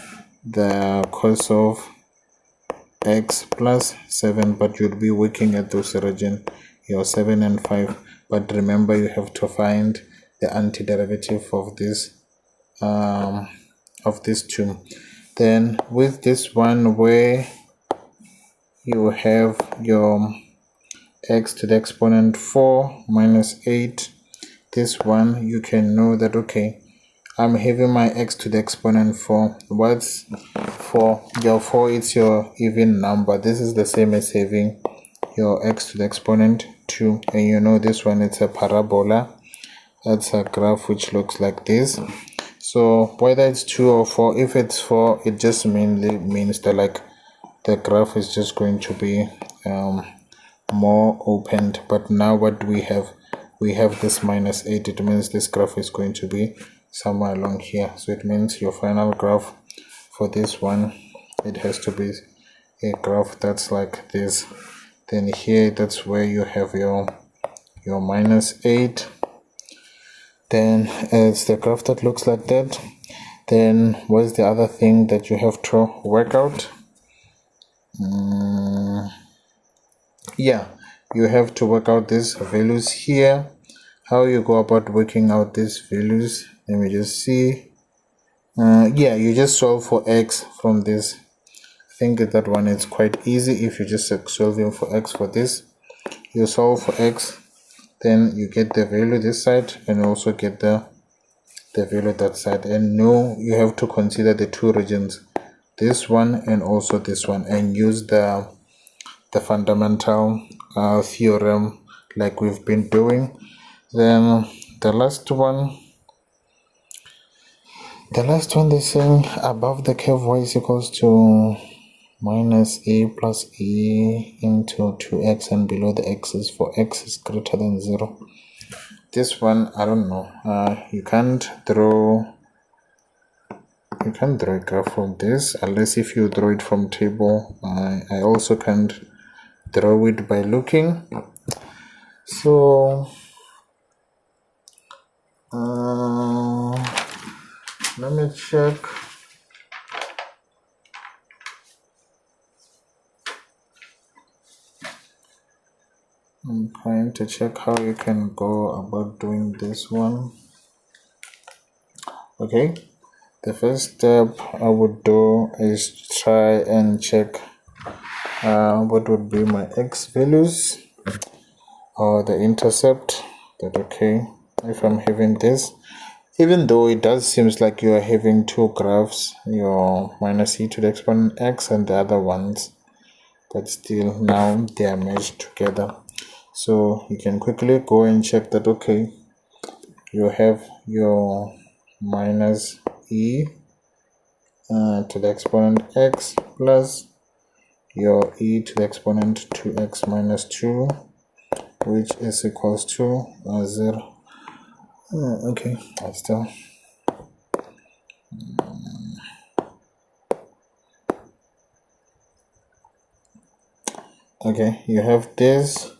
the cos of x plus 7, but you'll be working at those region, your 7 and 5. But remember, you have to find the antiderivative of this of these two. Then with this one where you have your x to the exponent 4 minus 8, this one you can know that okay, I'm having my x to the exponent 4. What's 4? Your 4, it's your even number. This is the same as having your x to the exponent 2, and you know this one, it's a parabola. That's a graph which looks like this. So whether it's 2 or 4, if it's 4, it just mainly means that like the graph is just going to be more opened. But now what we have this minus 8. It means this graph is going to be somewhere along here. So it means your final graph for this one, it has to be a graph that's like this. Then here, that's where you have your minus 8. Then it's the graph that looks like that. Then what's the other thing that you have to work out? Yeah, you have to work out these values here. How you go about working out these values, let me just see. Yeah, you just solve for x from this. I think that one is quite easy. If you just solving for x for this, you solve for x, then you get the value this side and also get the value that side. And no, you have to consider the two regions, this one and also this one, and use the fundamental theorem like we've been doing. Then the last one, they're saying above the curve y is equals to minus a plus e into 2x, and below the x's for x is greater than 0. This one, I don't know. You can't draw a graph from this unless if you draw it from table. I also can't draw it by looking. So let me check. I'm trying to check how you can go about doing this one. Okay, the first step I would do is try and check what would be my x values or the intercept. That okay, if I'm having this, even though it does seems like you are having two graphs, your minus e to the exponent x and the other ones, but still now they are merged together. So you can quickly go and check that okay, you have your minus e to the exponent x plus your e to the exponent 2x minus 2, which is equals to 0. Okay, that's still okay. You have this.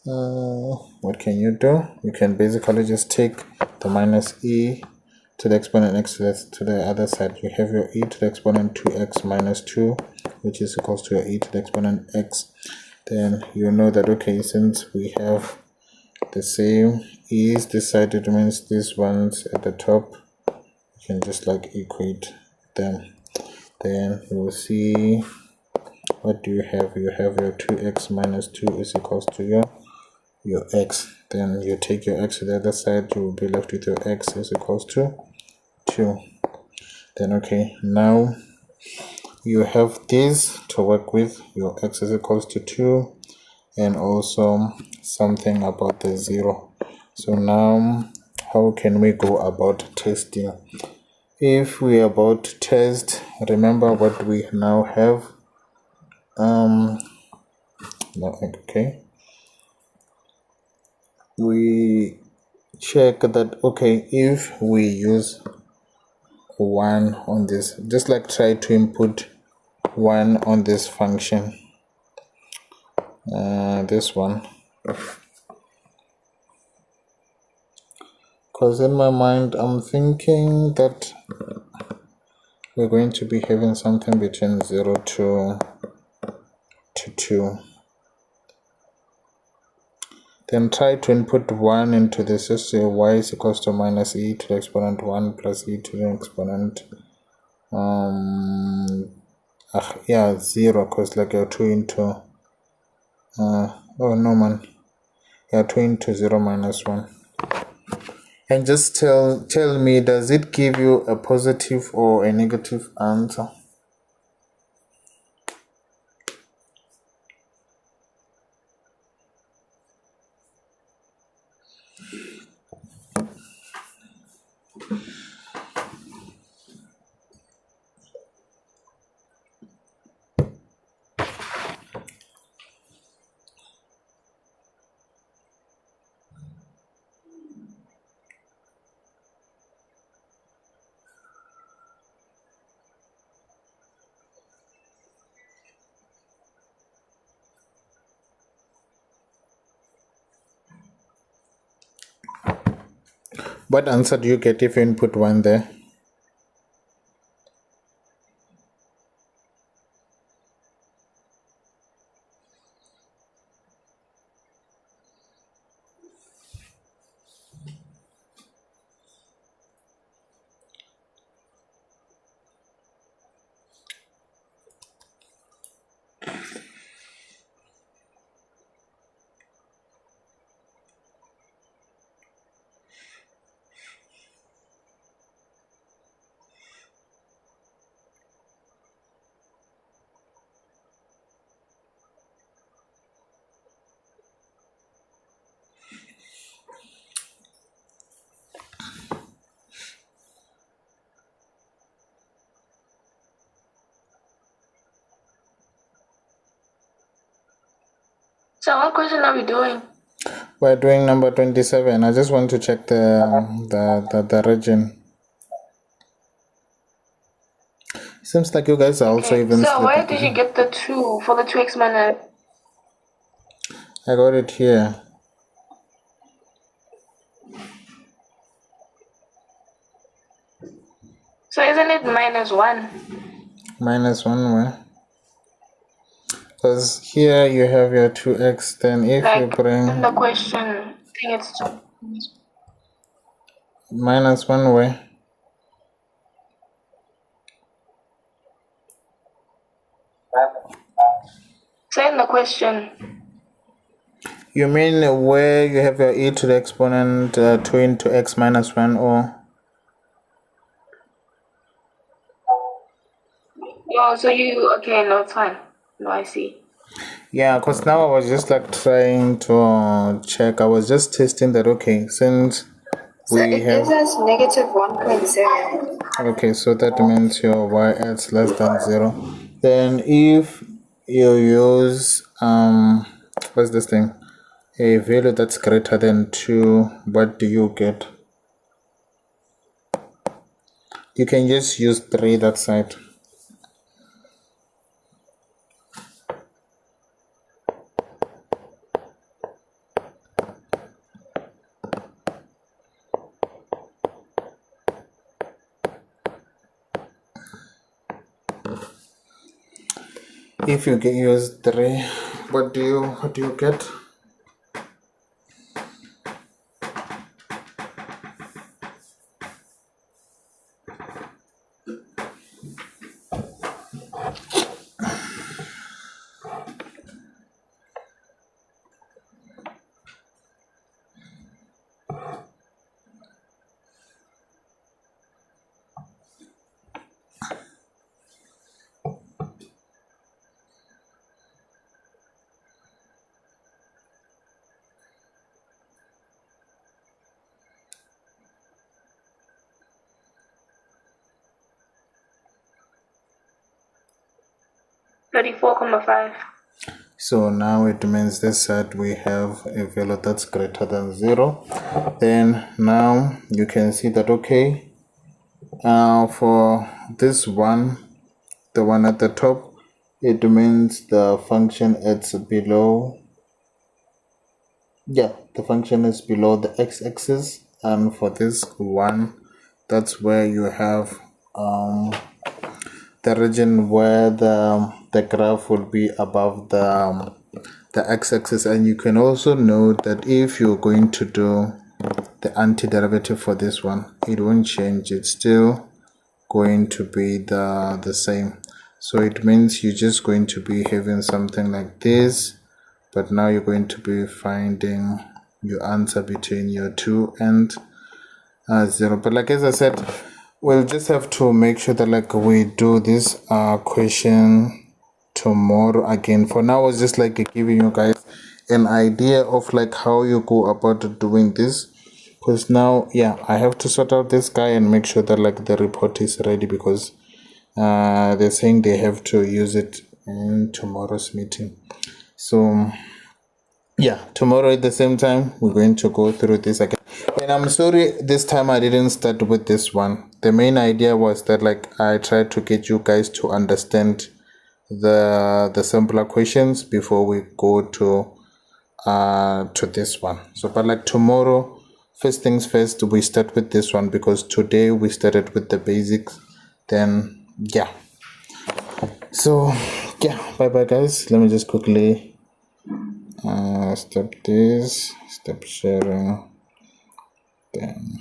What can you do? You can basically just take the minus e to the exponent x to the other side. You have your e to the exponent 2x minus 2, which is equals to your e to the exponent x. Then you know that okay, since we have the same e's this side, it means these ones at the top, you can just like equate them. Then you will see, what do you have? You have your 2x minus 2 is equals to your x. Then you take your x to the other side, you will be left with your x is equals to 2. Then okay, now you have this to work with. Your x is equals to 2 and also something about the 0. So now how can we go about testing? If we are about to test, remember what we now have. Okay, we check that okay, if we use 1 on this, just like try to input 1 on this function, this one, because in my mind I'm thinking that we're going to be having something between 0 to 2. Then try to input 1 into this. Just say y is equals to minus e to the exponent 1 plus e to the exponent 0, because like you're 2 into 2 into 0 minus 1. And just tell me, does it give you a positive or a negative answer? What answer do you get if you input 1 there? So what question are we doing? We're doing number 27. I just want to check the region. Seems like you guys are also even So where did you get the 2 for the 2x minus? I got it here. So isn't it minus 1? Minus 1 where? Because here you have your 2x, then if you bring... in the question, I think it's 2. Minus 1 where? So in the question. You mean where you have your e to the exponent 2 into x minus 1 or? Oh, so you, okay, no, it's fine. No, I see. Yeah, because now I was just like trying to check. I was just testing that, okay, since so it gives us negative 1.0. Okay, so that means your y is less than 0. Then if you use, what's this thing? A value that's greater than 2, what do you get? You can just use 3 that side. If you can use 3, what do you get? $34.5. So now it means this side we have a value that's greater than 0. Then now you can see that, okay, for this one, the one at the top, it means the function is below, the function is below the x-axis, and for this one, that's where you have the region where the graph will be above the the x-axis, and you can also note that if you're going to do the antiderivative for this one, it won't change. It's still going to be the same. So it means you're just going to be having something like this, but now you're going to be finding your answer between your 2 and 0. But like as I said, we'll just have to make sure that like we do this question tomorrow again. For now, I was just like giving you guys an idea of like how you go about doing this, because now I have to sort out this guy and make sure that like the report is ready, because they're saying they have to use it in tomorrow's meeting. So tomorrow at the same time we're going to go through this again. And I'm sorry this time I didn't start with this one. The main idea was that like I tried to get you guys to understand the simpler questions before we go to this one. So but like tomorrow, first things first, we start with this one, because today we started with the basics. Then so bye bye guys. Let me just quickly stop this, stop sharing, then